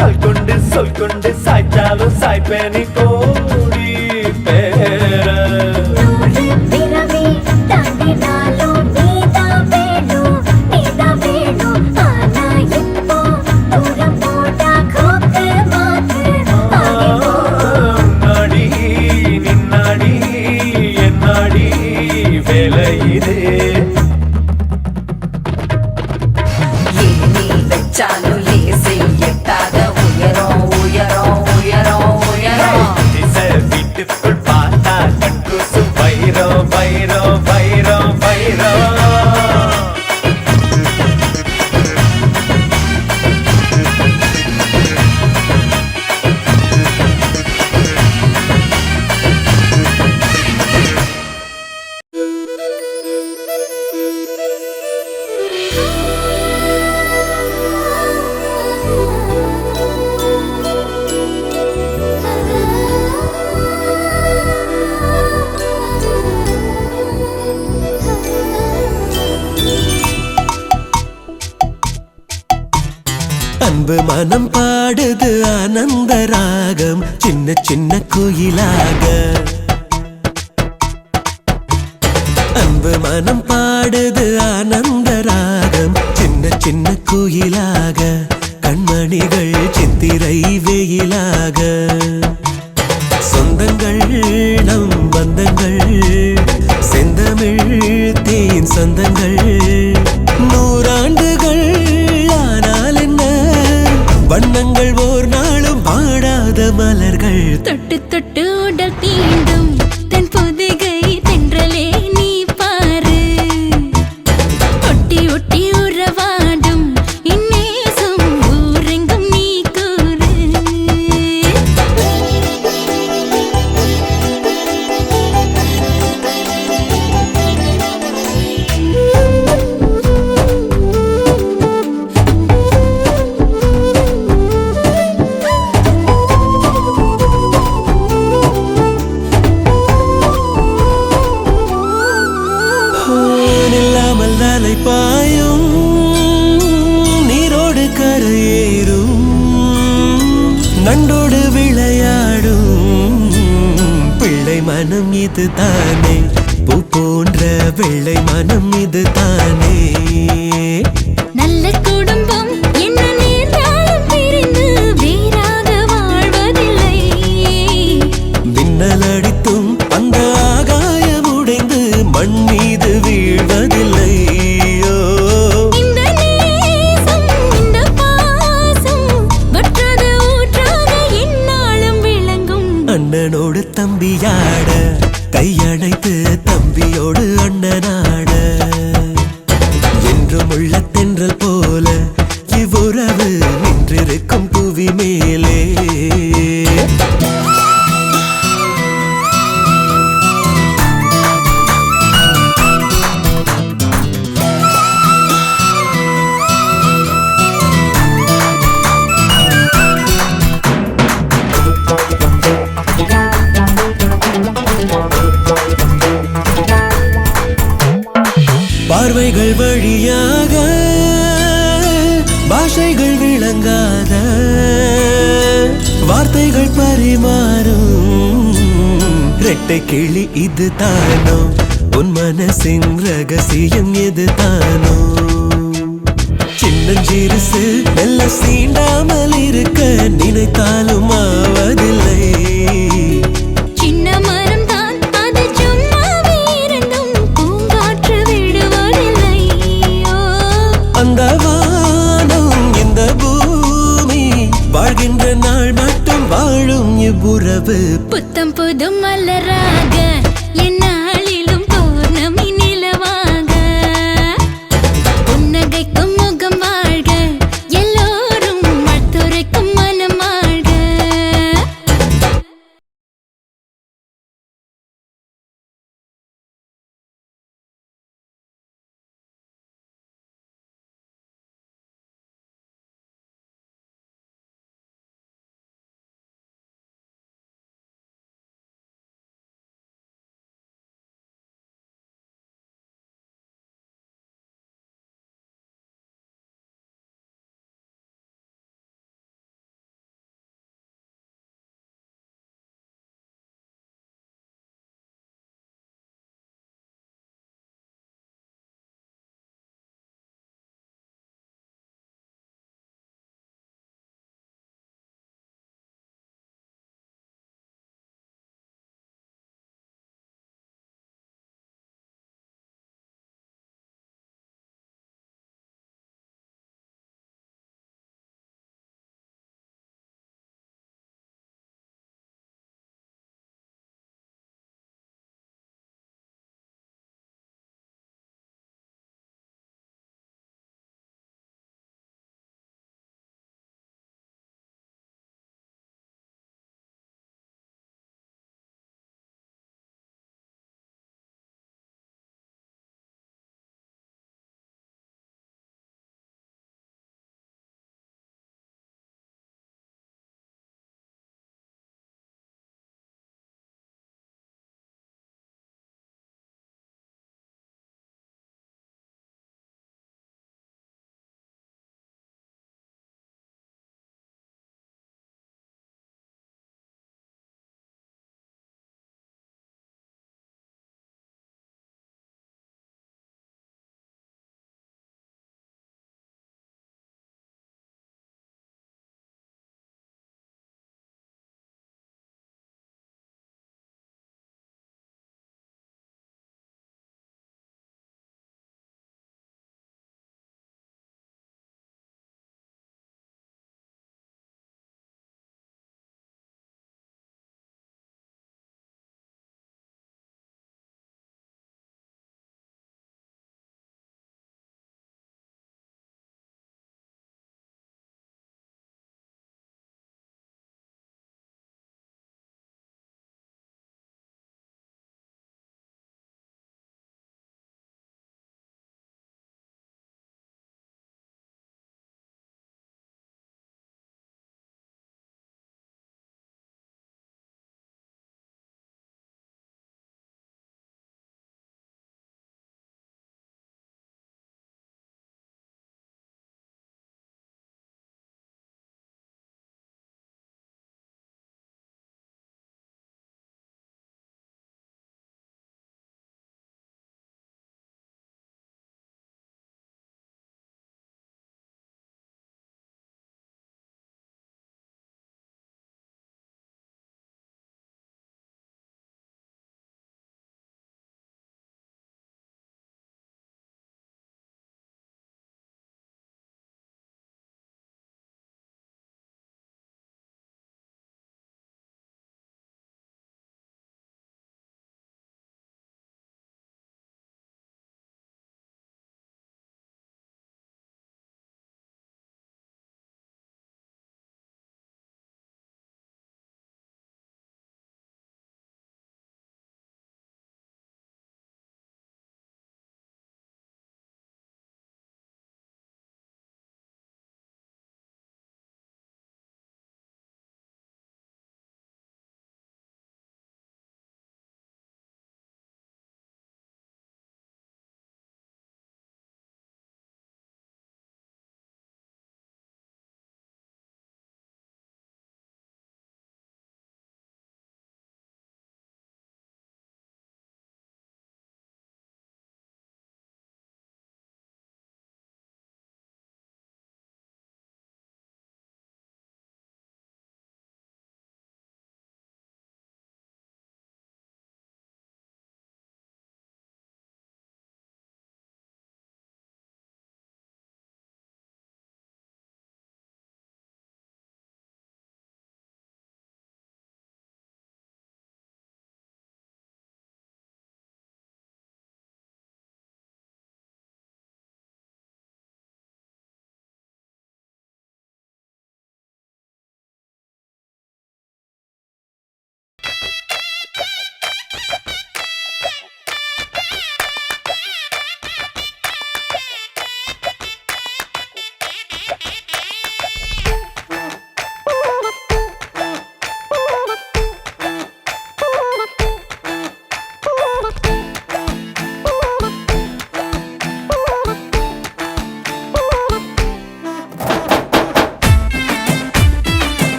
கல் கொண்டு சொல் கொண்டு சாய்ச்சாலும் சாய்ப்பேனி கோடி பேர. நூறு பிறவி தாண்டினாலும் நீதான் வேணும் நீதான் வேணும். ஆனா இப்போ தூரம் போட்டா கோக்கு மாத்து ஆகி போகும். நாடி நின்னாடி என்னாடி வேலை இது. நீ வச்சாலும் லேசில் எட்டாத உயரம் உயரம் உயரம் உயரம். திசை வீட்டுக்குள் பார்த்தா கண்கூசு வைரம் வைரம் வைரம் வைரம். அன்பு மனம் பாடுது ஆனந்த ராகம் சின்ன சின்ன குயிலாக. அன்பு மனம் பாடுது ஆனந்த ராகம் சின்ன சின்ன குயிலாக. கண்மணிகள் சித்திரை வெயிலாக. சொந்தங்கள் நம் பந்தங்கள் செந்தமிழ் தேன் சொந்தங்கள். நூறாண்டுகள் ஆனால் என்ன வண்ணங்கள் ஓர் நாளும் பாடாத மலர்கள். தொட்டு தொட்டு உடல் தீண்டும் தன் பொதிகை தென்றலே நீ பாரு. ஒட்டி ஒட்டி உறவாடும் இந்நேசம் ஊரெங்கும் நீ கூறு. மனம் இது தானே பூ போன்ற வெள்ளை மனம் இது தானே நல்ல குடும்பம் என்ன நேர்ந்தாலும் பிரிந்து வேறாக வாழ்வதில்லை மின்னல் அடித்தும் அந்த ஆகாயம் உடைந்து மண் மீது வீழ்வதில்லை இந்த நேசம் இந்த பாசம் வற்றாத ஊற்றாக எந்நாளும் விளங்கும் அண்ணனோடு தம்பியாட கையணைத்து தம்பியோடு அண்ணனாட என்றும் உள்ள தென்றல் போல இவ்வுறவு நின்றிருக்கும் புவி மேலே பார்வைகள் வழியாக பாஷைகள் விளங்காத வார்த்தைகள் பரிமாறும் ரெட்டை கிளி இது தானோ உன் மனசின் ரகசியம் எது தானோ சின்னஞ்சிறுசு மெல்ல சீண்டாமல் இருக்க நினைத்தாலும் ஆவதில்லை சின்ன மரம் தான் அது சும்மாவே இருந்தும் பூங்காற்று விடுவதில்லை அந்த வானம் இந்த பூமி வாழ்கின்ற நாள் மட்டும் வாழும் இவ்வுறவு புத்தம் புது மலராக எந்நாளிலும் பௌர்ணமி நிலவாக புன்னகைக்கும் முகம் வாழ்க எல்லோரும் மத்துரைக்கும் மனம் வாழ்க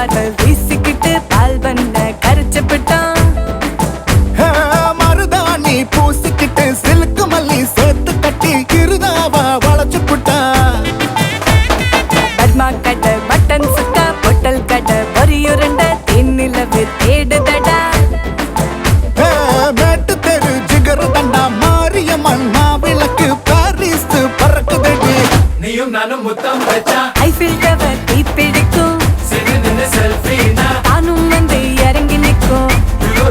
பார்வை வீசிக்கிட்டு பால் பண்ண கரைச்சப்பட்டான். மருதாணி பூசிக்கிட்டு சிலுக்கு மல்லி சேர்த்து கட்டி கிருதாவா வளைச்சு புட்டா. பர்மா கடை பட்டன் சுக்கா பொட்டல் கடை பொரியுருண்ட தென்னிலவு தேடுதடா. மேட்டு தெரு ஜிகர் தண்டா மாரியம்மன் மாவிளக்கு பாரிஸ் பறக்குதடி. நீயும் நானும் முத்தம் வச்சா ஐஃபில் டவர் தீப்பிடிக்கும். சிறு நின்று செல்ஃபினா தானும் வந்து இறங்கி நிற்கும்.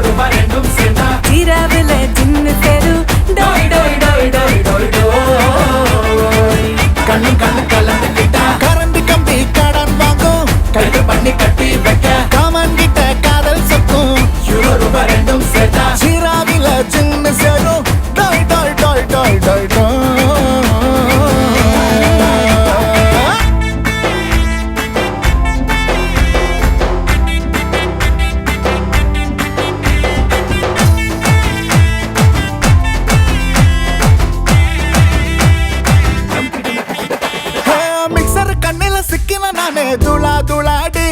ரூபாய் ரெண்டும் சேர்ந்தா ஜீராவில ஜின்னு தெரு டோய் டோய் டோய் டோய் டோய் டோய். கண்ணு கண்ணு கலந்துக்கிட்டா கரண்ட் கம்பி கடன் வாங்கும். கைது பண்ணி கட்டி வைக்க காமன் கிட்ட காதல் சொக்கும். ரூபாய் ரெண்டும் சேர்த்தா சீராவில சின்ன சேரும். டோய் டோய் டோய் டோய் டோய் டோய். மிக்சர் கண்ணில சிக்கின நானே துளா துளாடி.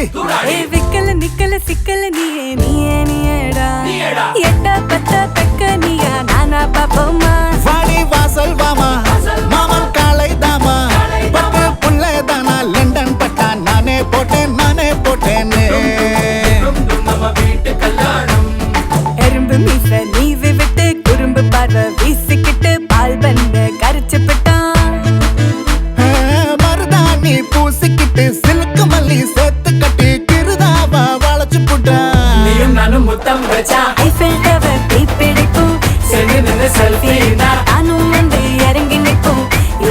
ஏய் விக்கல நிக்கல சிக்கல நீயே நீயே நீயேடா. எட்ட பத்த பெக்க நீயா நானா பாப்போமா. வாடி வாசல் வாமா மாமன் காலை தாமா. பத்து புள்ளை தானா லண்டன் பட்டா நானே போட்டேன்னு. நம்ம வீட்டு கல்யாணம் எறும்பு மீச நீவி விட்டு குறும்பு பார்வை வீசிக்கிட்டு பால் பண்ண கரைச்சப்பட்டான். மருதாணி பூசிக்கிட்டு சிலுக்கு மல்லி சேர்த்து கட்டி கிருதாவா வளைச்சு புட்டா. நீயும் நானும் முத்தம் வச்சா ஐஃபில் டவர் தீப்பிடிக்கும். சென்று நின்று செல்ஃபினா தானும் வந்து இறங்கி நிற்கும்.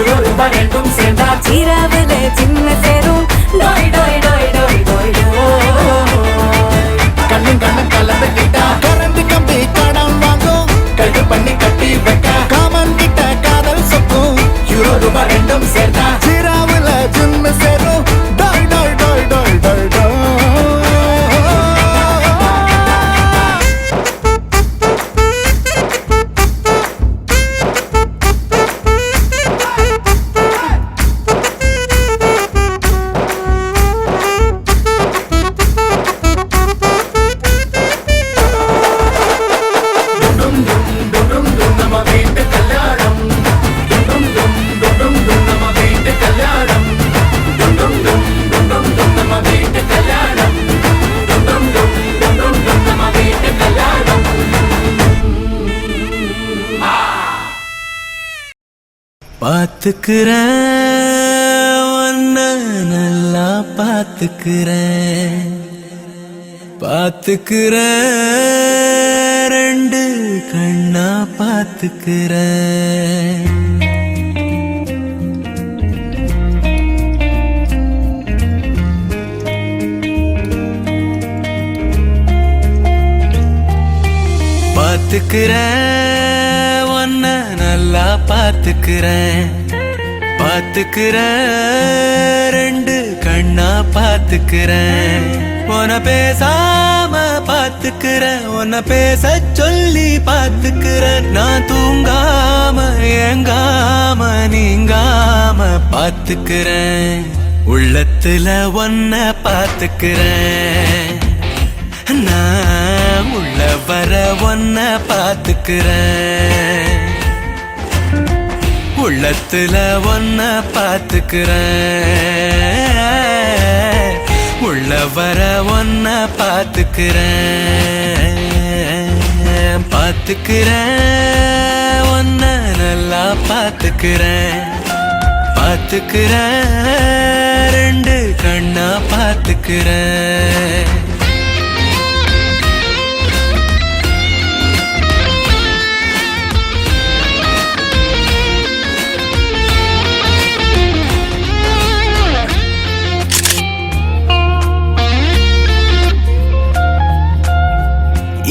ரூபாய் ரெண்டும் சேர்ந்தா ஜீராவில சின்ன சேரும். டோய் டோய் டோய் டோய் டோய் டோய். கண்ணு கண்ணு கலந்துக்கிட்டா கரண்ட் கம்பி கடன் வாங்கும். கைது பண்ணி கட்டி வைக்க காமன் கிட்ட காதல் சொக்கும். ரூபாய் ரெண்டும் சேர்த்தா சீராவில சின்ன சேரும். டோய் டோய் டோய் டோய் டோய் டோய். நம்ம வீட்டு கல்யாணம் நம்ம வீட்டு கல்யாணம் நம்ம வீட்டு கல்யாணம் நம்ம வீட்டு கல்யாணம். பாத்துக்கிறேன் உன்ன நல்லா பாத்துக்கிறேன். ரெண்டு கண்ணா பாத்துக்கிறேன். பாத்துக்கிறேன் உன்ன நல்லா பாத்துக்கிறேன். ரெண்டு கண்ணா பாத்துக்கிறேன். உன்ன பேசாம பாத்துக்கிறேன். உன்ன பேச சொல்லி பாத்துக்கிறேன். நான் தூங்காம ஏங்காம நீங்காம பாத்துக்கிறேன். உள்ளத்துல ஒன்ன பாத்துக்கிறேன். நான் உள்ள வர ஒன்ன பாத்துக்கிறேன். உள்ளத்துல ஒன்ன பாத்துக்கிறேன். உள்ள வர ஒன்ன பாத்துக்கிறேன். ஒன்ன நல்லா பாத்துக்கிறேன். ரெண்டு கண்ணா பாத்துக்கிறேன்.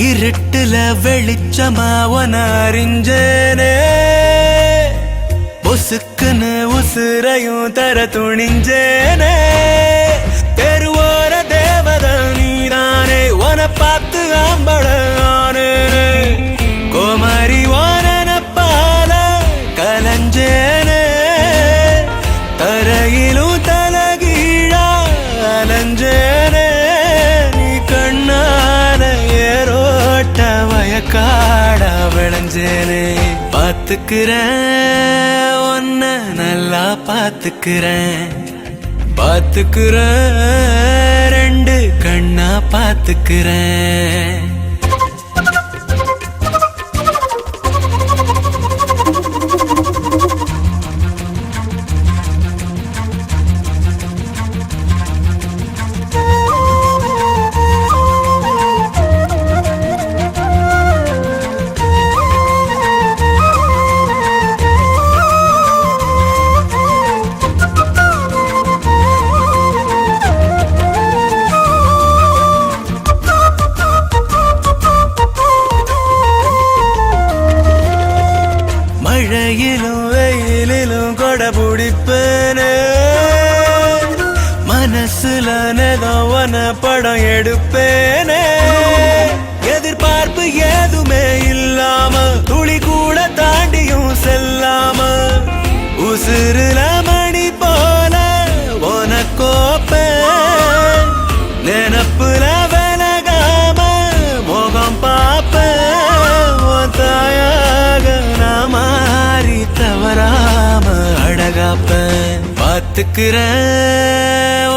இருட்டுல வெளிச்சமா உன அறிஞ்சேனே. பொசுக்குன்னு உசுரையும் தர துணிஞ்சேனே. தெருவோர தேவத நீதானே. உன பார்த்து ஆம்பளே கோமாரி ஓன பால கலஞ்சேனே. தரையிலும் தலகீழா அலஞ்சேனே. காடா விளைஞ்சேனே. பாத்துக்கிறேன் ஒன்ன நல்லா பாத்துக்கிறேன், பாத்துக்கிறேன் ரெண்டு கண்ணா பாத்துக்கிறேன். மழையிலும் வெயிலிலும் கொடை பிடிப்பேனே, மனசுல நெதவன படம் எடுப்பேனே. எதிர்பார்ப்பு ஏதுமே இல்லாம துளி கூட தாண்டியும் செல்லாம உசுருல மணி போல உனக்கோப்பேன். நினப்புல விலகாம முகம் பாப்பேன். தாயாக நான் மாறி தவறாம அழகாப்பேன். பாத்துக்கிறேன்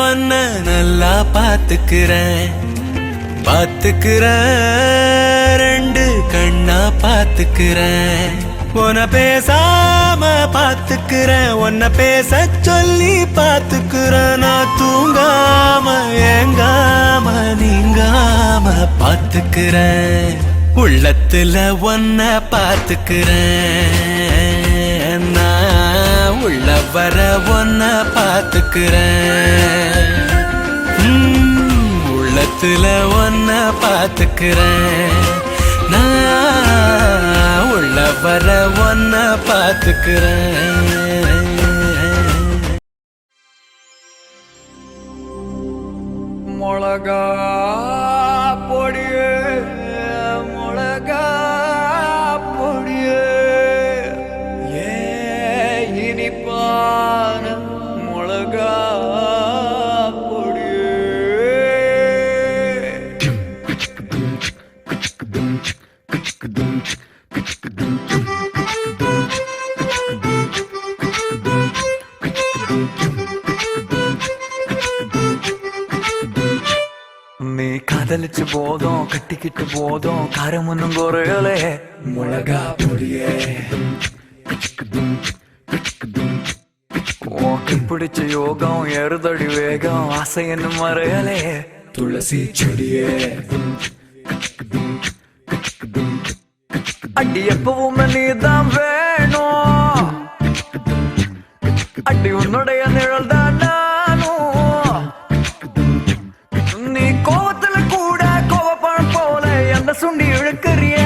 ஒன்ன நல்லா பாத்துக்கிறேன், பாத்துக்கிறேன் ரெண்டு கண்ணா பாத்துக்கிறேன். உன்னை பேசாம பாத்துக்கிறேன், உன்னை பேச சொல்லி பாத்துக்கிறேன். நான் தூங்காம ஏங்காம நீங்காம பாத்துக்கிறேன். உள்ளத்துல ஒன்ன பாத்துக்கிறேன், நான் உள்ள வர ஒன்ன பாத்துக்கிறேன். உள்ளத்துல ஒன்ன பாத்துக்கிறேன், நான் உள்ள வர ஒன்ன பாத்துக்கிறேன். மிளகா பொடியே, மிளகா பொடியே, ஏ இனிப்பான மிளகா பொடியே. நீ காதலிச்சு போதும் கட்டிக்கிட்டு போதும் காரம் ஒன்னும் குறையலே மிளகா பொடியே. ஓகே பிடிச்ச யோகம் எருதடி வேகம் ஆசை என்ன மறையலே துளசி செடியே. அடி எப்பவுமே நீதான் வேணும், அடி உன்னுடைய நிழல் தான் நானும். நீ கோவத்துல கூட கோவப்பழம் போல என்ன சுண்டி இழுக்கிறிய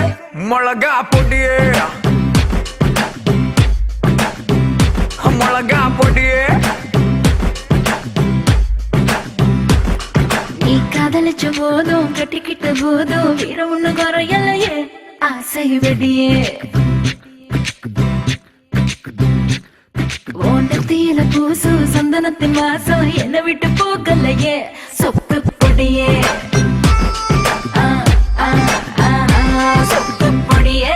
மிளகா பொடியே, மிளகா பொடியே. நீ காதலிச்ச போதும் கட்டிக்கிட்ட போதும் வீரம் ஒண்ணு குறையலையே ஆசை வெடியே. ஓண்டத்தில பூசு சந்தனத்தின் வாசம் என்ன விட்டு போகலையே சொப்பு பொடியே. சொப்பு பொடியே.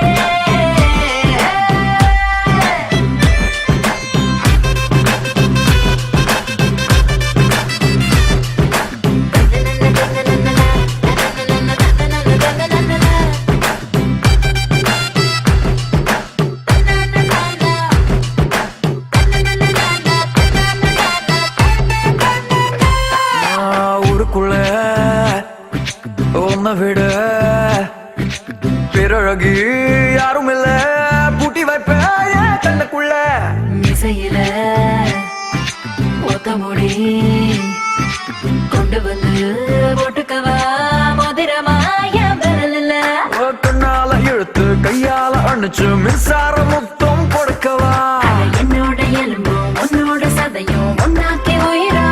உன்னை விட பிறழகி யாரும் இல்ல பூட்டி வைப்ப கண்ணுக்குள்ள மிசையில ஒத்த முடி கொண்டு வந்து போட்டுக்கவா மோதிரமாய விரலில கண்ணால இழுத்து கையால அணைச்சு மின்சார முத்தம் கொடுக்கவா. என்னோட எலும்பும் உன்னோட சதையும் ஒன்னாக்கி உயிரா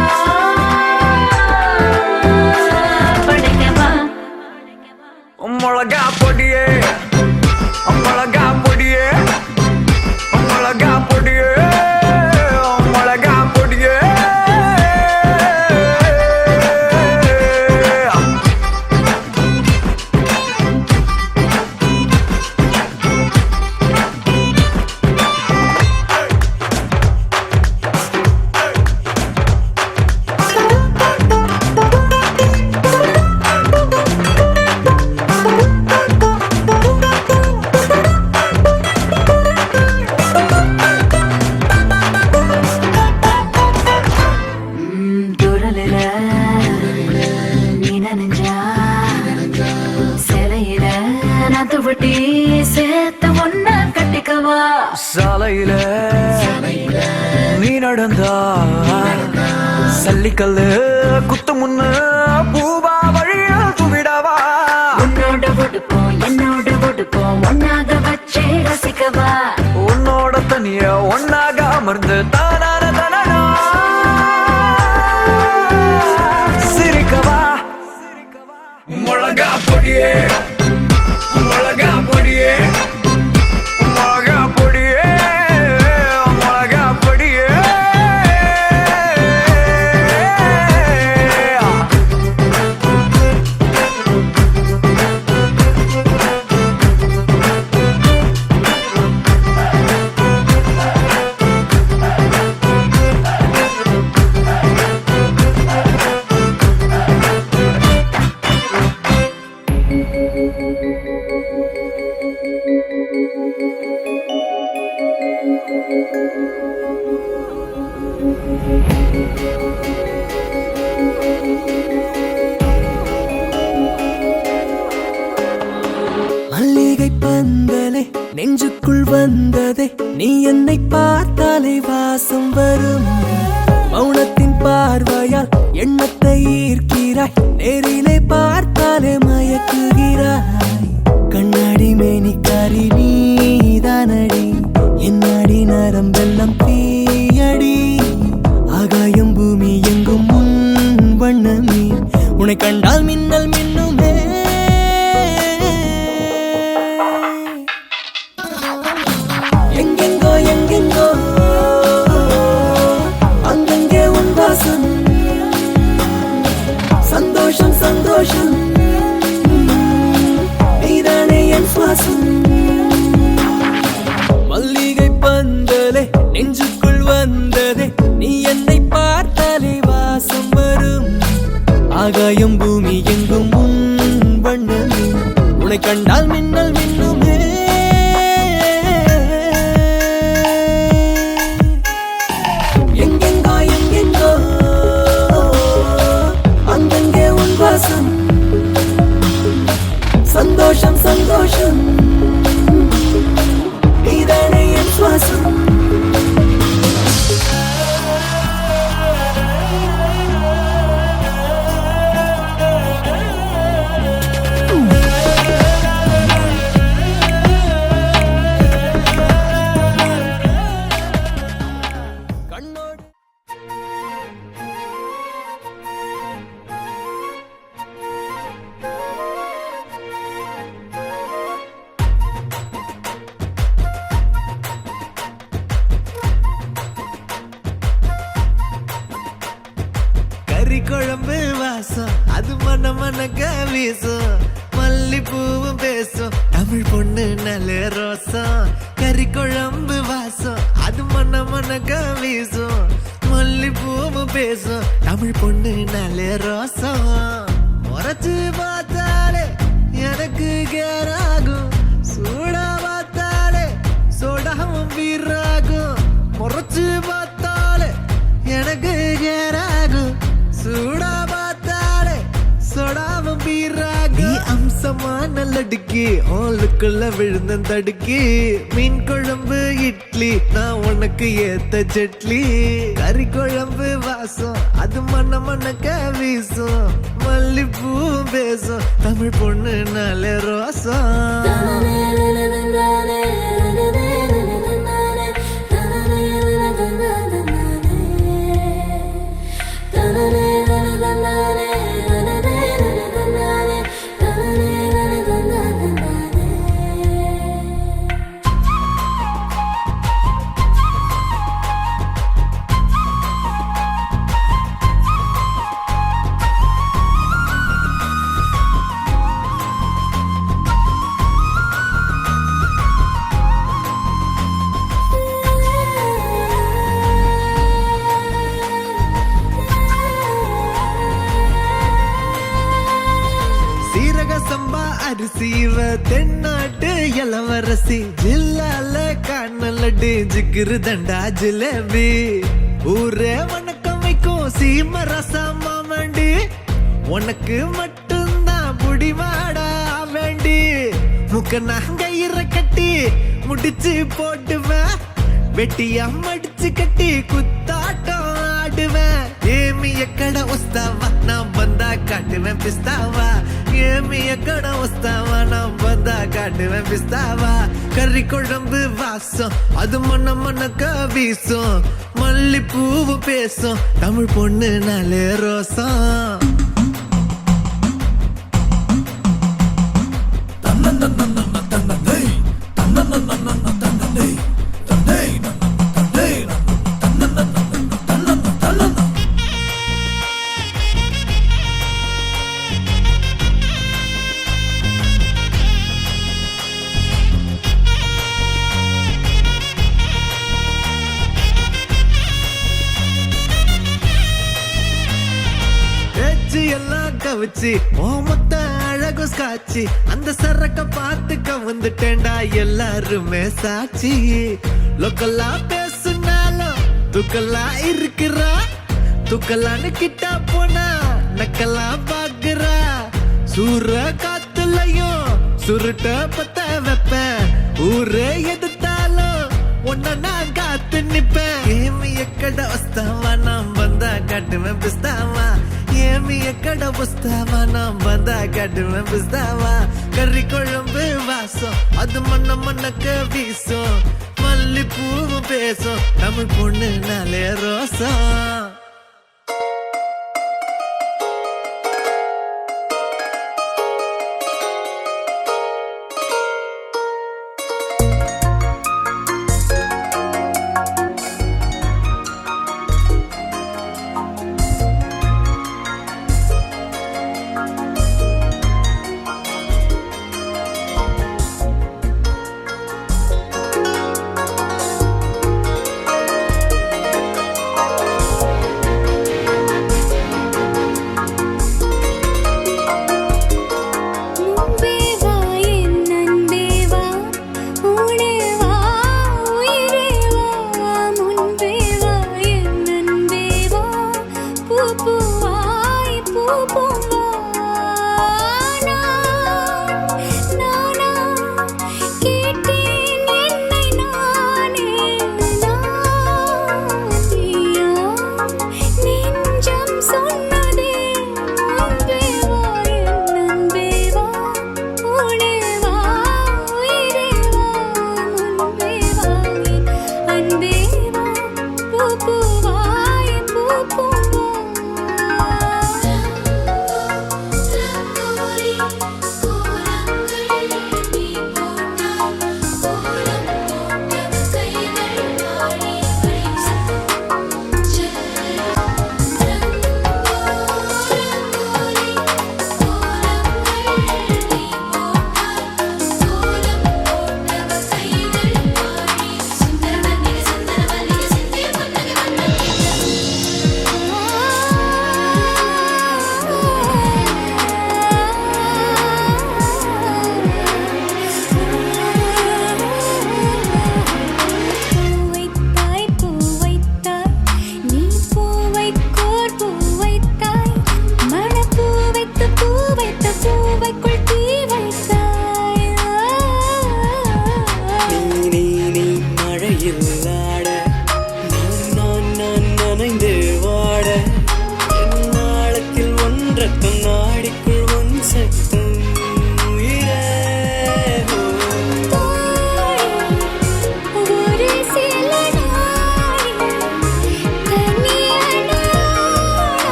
படைக்கவா. மிளகா பொடியே, மிளகா பொடியே, மிளகா பொடியே, மிளகா பொடியே. சாலையில நீ நடந்தா சல்லிக்கல்லு குத்து முன்னு பூவா வழிய துவிடவா உன்னோட ஒடுப்போம் என்னோட ஒடுப்போம் ஒன்னாக வச்சே ரசிக்கவா உன்னோட தனிய ஒன்னாக அமர்ந்து தானான தனனா சிரிக்கவா மிளகா பொடியே மிளகா பொடியே மிளகா பொடியே மிளகா பொடியே மல்லிகை பந்தலே நெஞ்சுக்குள் வந்ததே நீ என்னை பார்த்தாலே வாசம் வரும் மௌனத்தின் பார்வையால் எண்ணத்தை ஈர்க்கிறாய் நேரிலே பார்த்தாலே மயக்குகிறாய் கண்ணாடி மேனிக்காரி நீதானடி என்னாடி நரம்பெல்லாம் தீயடி ஆகாயம் பூமி எங்கும் முன் வண்ணமே உன்னை கண்டால் மின்னல் மின்னுமே எங்கெங்கோ எங்கெங்கோ அங்கங்கே உன் வாசம் சந்தோஷம் சந்தோஷம் நீதானே என் சுவாசம் மல்லிகை பந்தலே நெஞ்சுக்குள் வந்ததே நீ என்னை பார்த்தாலே வாசம் வரும் ஆகாயம் பூமி எங்கும் உன் வண்ணமே உன்னை கண்டால் மின்னல் மின்னுமே எங்கெங்கோ எங்கெங்கோ அங்கங்கே உன் வாசம் சந்தோஷம் சந்தோஷம் நீதானே என் சுவாசம் கண்ணோடு கறி குழம்பு வாசம் அது மன மனக்க வீசும் மல்லிப்பூவும் பேசும் தமிழ் பொண்ணு நல்ல ரோசம் கறி குழம்பு வாசம் அது மன மனக்க வீசும் மல்லிப்பூவும் பேசும் தமிழ் பொண்ணு நல்ல ரோசம் முறைச்சு பார்த்தாலே எனக்கு கேராகும் சூடா பார்த்தாலே சோடாவும் வீராகும் முறைச்சு பார்த்தாலே எனக்கு கேராகும் சூடா பார்த்தாலே சோடாவும் வீராகும் நீ அம்சமான லடுக்கி ஓலுக்குள்ள விழுந்த தடுக்கி மீன் குழம்பு இட்லி நான் உனக்கு ஏத்த சட்லி கறி குழம்பு வாசம் அது மன மனக்க வீசும் மல்லிப்பூ பேசும் தமிழ் பொண்ணு நல்ல ரோசம் அரிசிவ தென்னாட்டு இளவரசி ஜில்லால கண்ணலடி ஜிகிரு தண்டா ஜிலேபி ஊரே வணக்கம் வைக்கும் சீம ரசமா வேண்டி உனக்கு மட்டும்தான் புடிவாடா வேண்டி முக்க நாங்கயிற கட்டி முடிச்சு போட்டுவேன் வெட்டியா மடிச்சு கட்டி குத்தாட்டம் ஆடுவேன் ஏமி எக்கட உஸ்தாவா நான் வந்தா காட்டுவேன் பிஸ்தாவா ஏமி எக்கட உஸ்தாவா நான் வந்தா காட்டுவேன் பிஸ்தாவா கறி குழம்பு வாசம் அது மண்ண மண்ணக்க வீசும் மல்லிப்பூவு பேசும் தமிழ் பொண்ணு நாளே ரோசம் எல்லாம் கவிச்சு ஓமத்த அழகு காட்சி அந்த சரக்க பார்த்துக்க வந்துட்டேன்டா எல்லாருமே சாட்சி லோக்கல்லா பேசுனாலும் துக்கல்லா இருக்கிறா துக்கல்லான்னு கிட்டா போனா நக்கல்லா பாக்குறா சூற காத்துலயும் சுருட்ட பத்த வைப்பேன் ஊரே எதிர்த்தாலும் உன்ன நான் காத்து நிப்பேன் ஏமி எக்கட வஸ்தாவா நான் வந்தா காட்டுவேன் பிஸ்தாவா ஏமி எக்கட புஸ்தாவா நான் வந்தா காட்டுவேன் பிஸ்தாவா கறி குழம்பு வாசம் அது மண்ண மண்ணக்க வீசும் மல்லிப்பூவு பேசும் தமிழ் பொண்ணு நாளே ரோசம்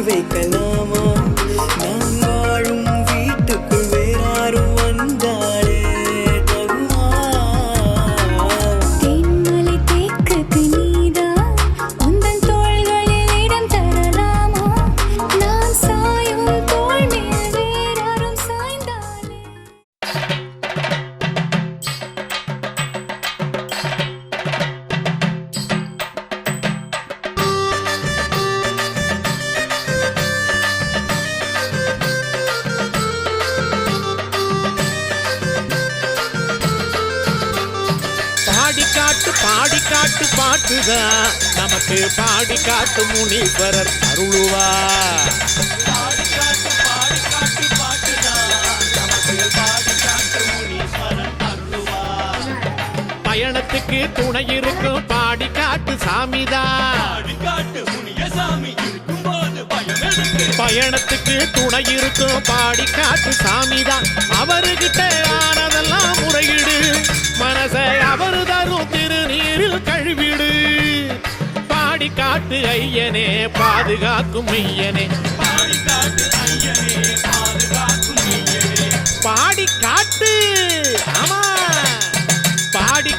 வைக்கலாமா நான் வாழும் வீட்டுக்குள் வேறாரும் வந்தாலே தகுமா தென்மலை தேக்குக்கு நீதான் உந்தன் தோள்களில் இடம் தரலாமா நான் சாயும் தோள் மேல் வேறாரும் சாய்ந்தாலே பாடி காட்டு பாட்டுதான் நமக்கு பாடி காட்டு முனீஸ்வரர் அருளுவா பயணத்துக்கு துணை இருக்கும் பாடி காட்டு சாமிதான் பயணத்துக்கு துணை இருக்கும் பாடி காட்டு சாமிதான் அவர்கிட்ட ஆனதெல்லாம் முறையிடு மனசை அவரு தரும் திருநீரில் கழுவிடு பாடி காட்டு ஐயனே பாதுகாக்கும் மெய்யனே பாடி காட்டு ஐயனே பாதுகாக்கும் மெய்யனே பாடி காட்டு ஆமா பாடி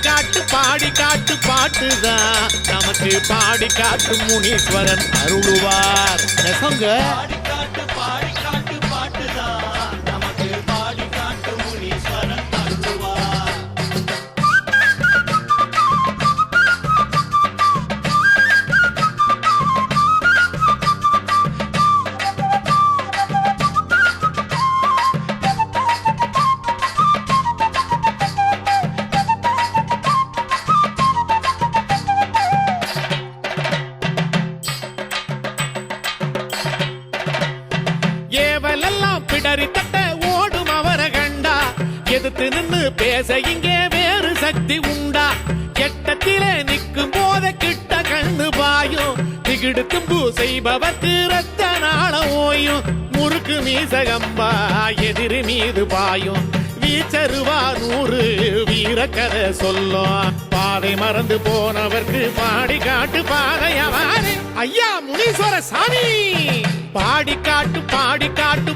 காட்டு பாட்டுதான் நமக்கு பாடி காட்டு முனீஸ்வரன் அருளுவார் நெசங்க பாடி காட்டு பாட்டுதான் நமக்கு பாடி காட்டு முனீஸ்வரன் அருளுவார் ஏவலெல்லாம் பிடரி தட்ட ஓடும் அவர கண்டா எதிர்த்து நின்னு பேச இங்கே வேறு சக்தி உண்டா கெட்டத்திலே நிற்கும் போத கிட்ட கண்ணு பாயும் திகிடு தும்பு செய்பவர்க்கு ரத்த நாள ஓயும் முறுக்கு மீசகம்பா எதிரி மீது பாயும் வீச்சருவா 100 வீரக்கதை சொல்லும் பாதை மறந்து போனவர்க்கு பாடி காட்டு பாதையவாறு ஐயா முனீஸ்வர சாமி பாடி காட்டு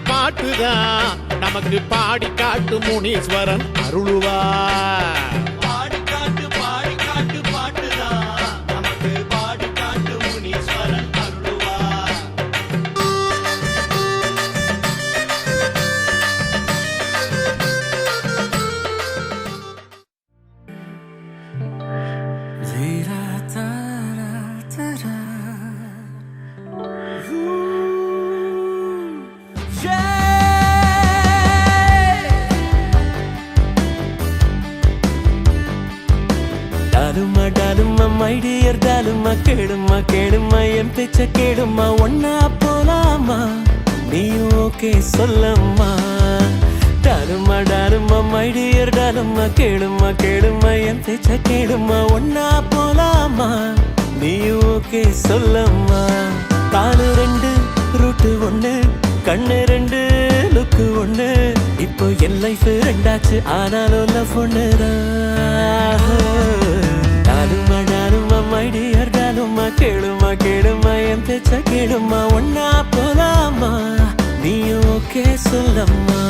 பாட்டுதான் நமக்கு பாடி காட்டு முனீஸ்வரன் அருளுவா பாடி காட்டு பாட்டுதான் நமக்கு பாடி காட்டு முனீஸ்வரன் அருளுவா Zira tara tara டாலுமா மை டியர் டாலுமா கேளுமா என் பேச்ச கேளுமா ஒன்னா போலாமா நீயும் ஓகே சொல்லம்மா டாலுமா மை டியர் டாலுமா கேளுமா என் பேச்ச கேளுமா ஒன்னா போலாமா நீயும் ஓகே சொல்லம்மா காலு 2 ரூட்டு 1 கண்ணு 2 லுக்கு 1 இப்போ என் லைஃப் 2 ஆச்சு ஆனாலும் லவ் ஒண்ணுதான் டாலுமா மை டியர் டாலுமா கேளுமா என் பேச்ச கேளுமா ஒன்னா போலாமா நீயும் ஓகே சொல்லம்மா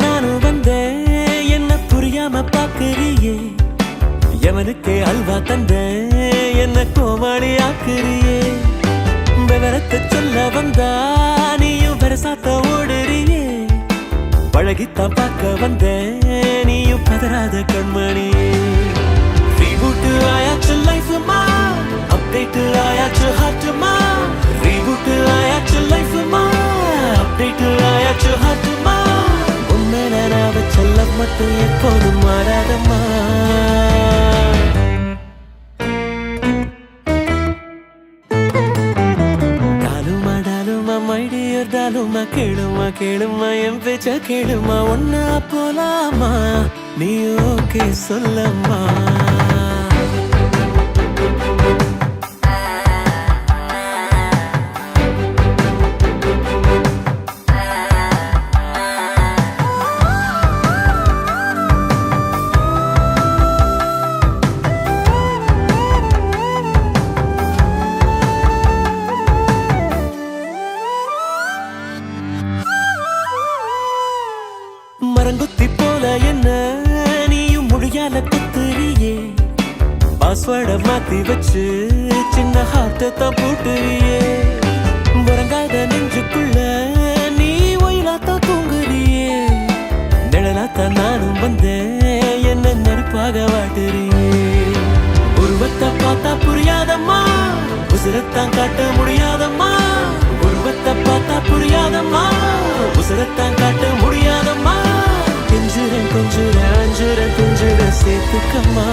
நானும் வந்தேன் என்ன புரியாம பாக்குறியே எவனுக்கு அல்வா தந்த என்ன கோமாளி ஆக்குறியே விவரத்தை சொல்ல வந்தா நீயும் பெருசாத்த ஓடுறியே பழகித்தான் பார்க்க வந்தேன் நீயும் பதறாத கண்மணியே ரீபூட் ஆயாச்சு லைஃப்மா அப்டேட் ஆயாச்சு ஹார்ட்மா ரீபூட் ஆயாச்சு லைஃப்மா அப்டேட் ஆயாச்சு ஹார்ட்மா உண்மையில செல்லம் மட்டும் எப்போதும் மாறாதம்மா கேளுமா என் பேச்ச கேளுமா ஒன்னா போலாமா நீ ஓகே சொல்லம்மா மரங்குத்தி போல என்ன நீயும் மொழியால குத்துறியே பாஸ்வேர்ட மாத்தி வச்சு சின்ன ஹார்ட்ட தான் போட்டுறியே உறங்காத நெஞ்சுக்குள்ள நீ ஒயிலாத்தான் தூங்குறியே நிழலாத்தான் நானும் வந்தேன் என்ன நெருப்பாக வாட்டுறியே உருவத்தை பார்த்தா புரியாதம்மா உசுரத்தான் காட்ட முடியாதம்மா உருவத்தை பார்த்தா புரியாதம்மா உசுரத்தான் காட்ட முடியாதம்மா கெஞ்சுறேன் கொஞ்சுறேன் அஞ்சுறேன் துஞ்சுறேன் சேர்த்துக்கம்மா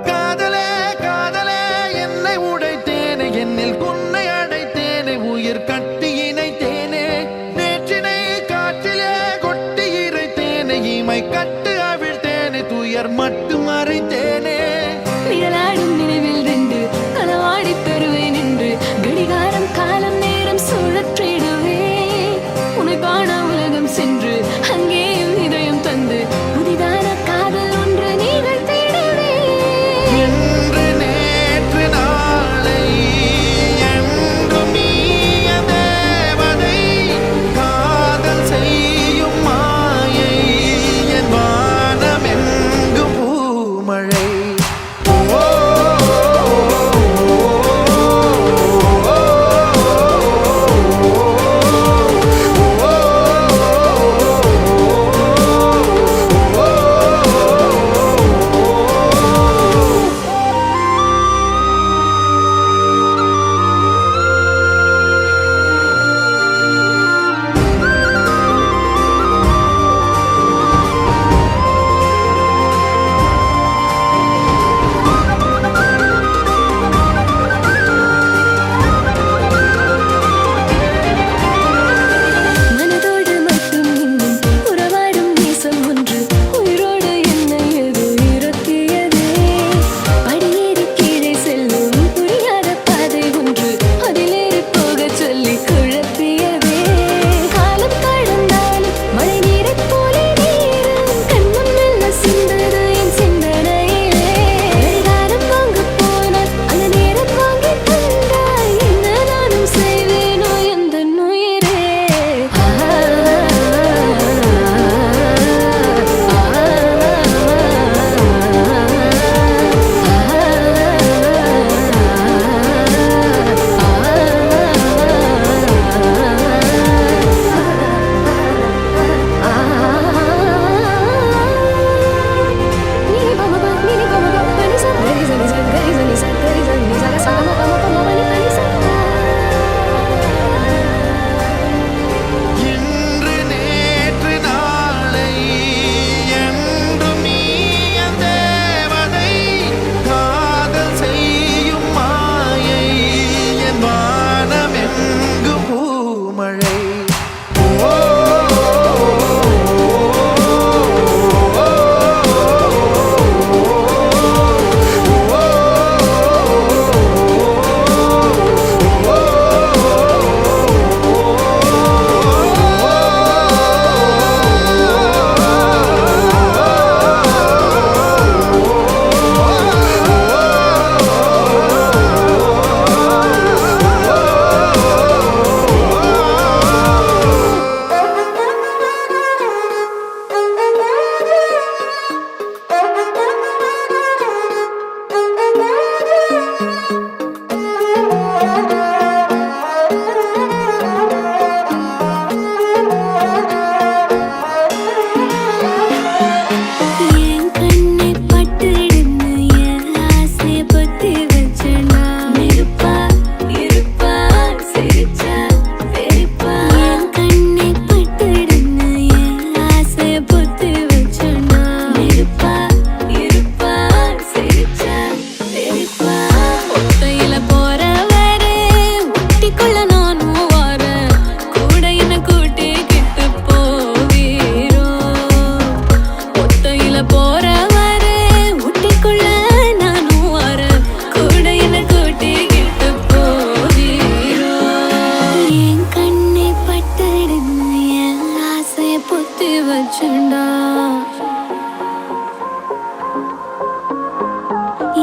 காதலே காதலே என்னை உடைத்தேனே என்னில் உன்னை அடைத்தேனே உயிர் கட்டி இணைத்தேனே நேற்றினை காற்றிலே கொட்டி இறைத்தேனே இமை கட்டு அவிழ்த்தேனே துயர் மட்டும் மறைத்தேனே நிழலாடும் நினைவில் நின்று களவாடி பெறுவேன் என்று கடிகாரம் காலம் நேரம் சுழற்றிடுவே உன்னை காண உலகம் சென்று அங்கேயும் இதயம் தந்து புதிதான காதல் ஒன்று நிகழ்த்திடுவே என்று நேற்று நாளை என்றும் நீய தேவதை காதல் செய்யும் மாயை என் வானம் எங்கும் பூமழை வச்சுண்டா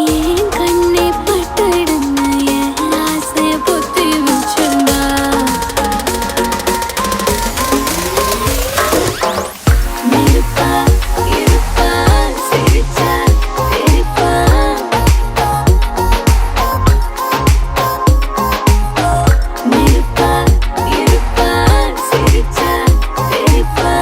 ஏன் கண்ணே பட்டுடுன்னு என் ஆசைய பொத்தி வச்சுண்டா நெருப்பா இருப்பா சிரிச்சா பெருப்பா நெருப்பா இருப்பா சிரிச்சா பெருப்பா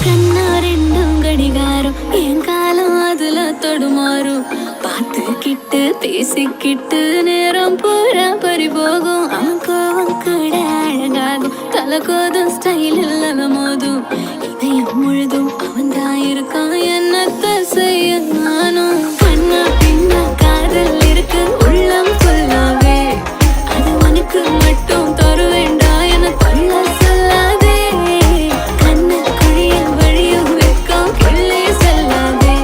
கண்ணா ரெண்டும் கடிகாரம் என் காலம் அதுல தொடுமாறும் பார்த்துக்கிட்டு பேசிக்கிட்டு நேரம் பூரா பறிபோகும் அவன் கோவம் கூட அழகாகும் தலகோதும் ஸ்டைல் இல்லாத மோதும் இதயம் முழுதும் அவன் தான் இருக்கான் என்னத்த செய்ய நானும் கண்ணா பின்னா காதல் இருக்கு உள்ளம் சொல்லாவே அது உனக்கு மட்டும் தருவேண்டா என தொல்ல சொல்லாதே கண்ணு குழியில் வழியும் வெக்கம் கிள்ளே செல்லாதே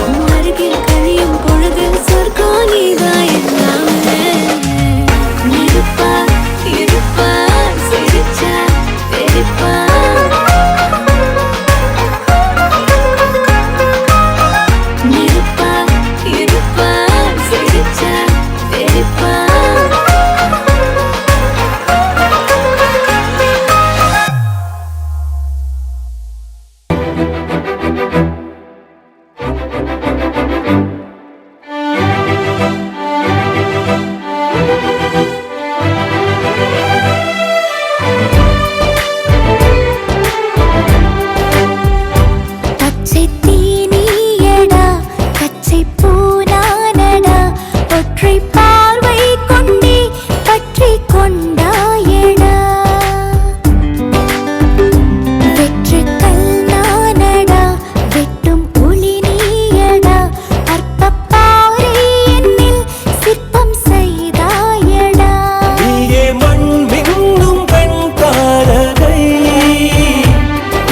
உன் அருகில் கழியும் பொழுதில் சொர்க்கம் நீதான் எல்லாமே நெருப்பா இருப்பா சிரிச்சா பெருப்பா நெருப்பா இருப்பா சிரிச்சா பெருப்பா பச்சை தீனியடா பச்சை பூனானடா ஒற்றை பார்வை கொண்டே பற்றி கொண்டாயடா வெற்று கல்நானடா வெட்டும் புலி நீயடா அற்பப்பாறை என்னில் சிற்பம் செய்தாயடா நீயே மண் மின்னும் பெண் தாரகை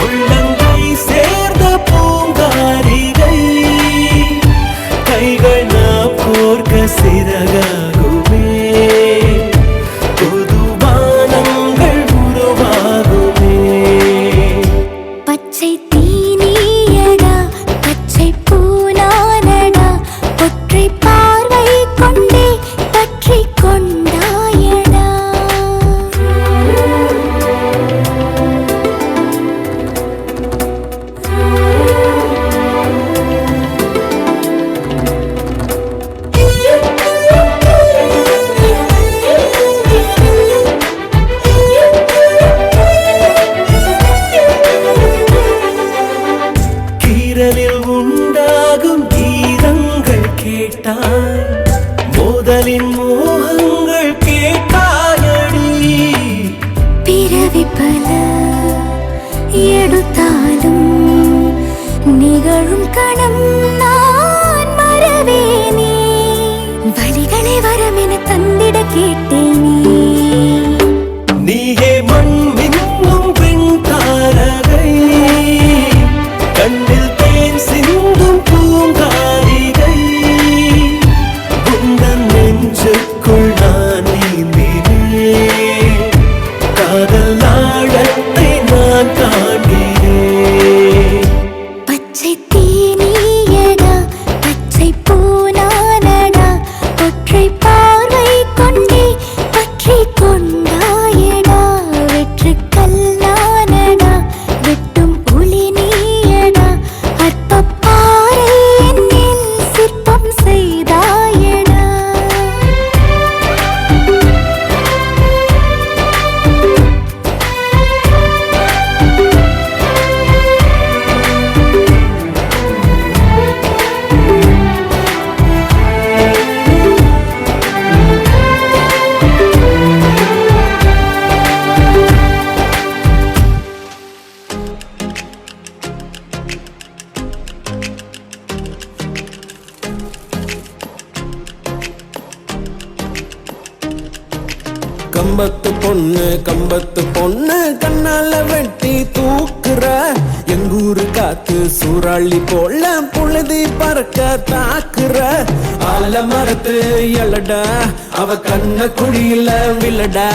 உள்ளங்கை சேர்ந்த பூங்காரிகை கைகள் நாம் கோர்க்க சிறகாகுமே புது வானங்கள் உருவாகுமே பச்சை தீனியடா பச்சை பூனானடா ஒற்றை பார்வை கொண்டே பற்றி கொண்டாயடா கீரலில் உண்டாகும் கீதங்கள் கேட்டாய் மோதலின் மோகங்கள் கேட்டாயடி பிறவி பல எடுத்தாலும் நிகழும் கணம் நான் மறவேனே வழிகளை வரமென தந்திட கேட்டேனே நீயே மண் மின்னும் பெண் தாரகை கண்ணில் தேன் சிந்தும் பூங்காரிகை உந்தன் நெஞ்சுக்குள் நான் நீந்தினேன் காதல் ஆழத்தை நான் காண்கிறேன் பச்சை தீனியடா பச்சை பூனானடா ஒற்றை பார்வை கொண்டே பற்றி கொண்டாயடா கம்பத்து பொண்ணு கண்ணால வெட்டி தூக்குற எங்கூரு காத்து சூறாளி போல புழுதி பறக்க தாக்குற ஆல மரத்து எழடா அவ கண்ண குழியில விழடா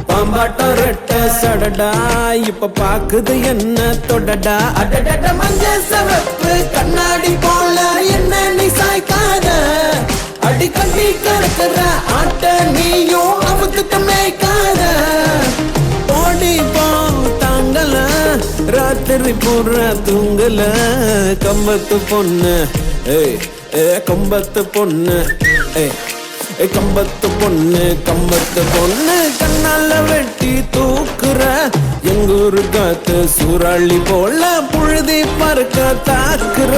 பாம்பாட்டம் ரெட்ட சடடா இப்ப பாக்குது என்ன தொடடா அடடட மஞ்ச சவப்பு கண்ணாடி போல என்ன நீ சாய்க்காத அடி கட்டி கறக்குற ஆட்ட நீயும் அவுத்துட்டு மேய்க்காத ஓடி போ தாங்கல ராத்திரி பூரா தூங்கல கம்பத்து பொண்ணு ஏய் கம்பத்து பொண்ணு ஏய் கம்பத்து பொண்ணு கண்ணால வெட்டி தூக்குற எங்கூரு காத்து சூறாளி போல புழுதி பறக்க தாக்குற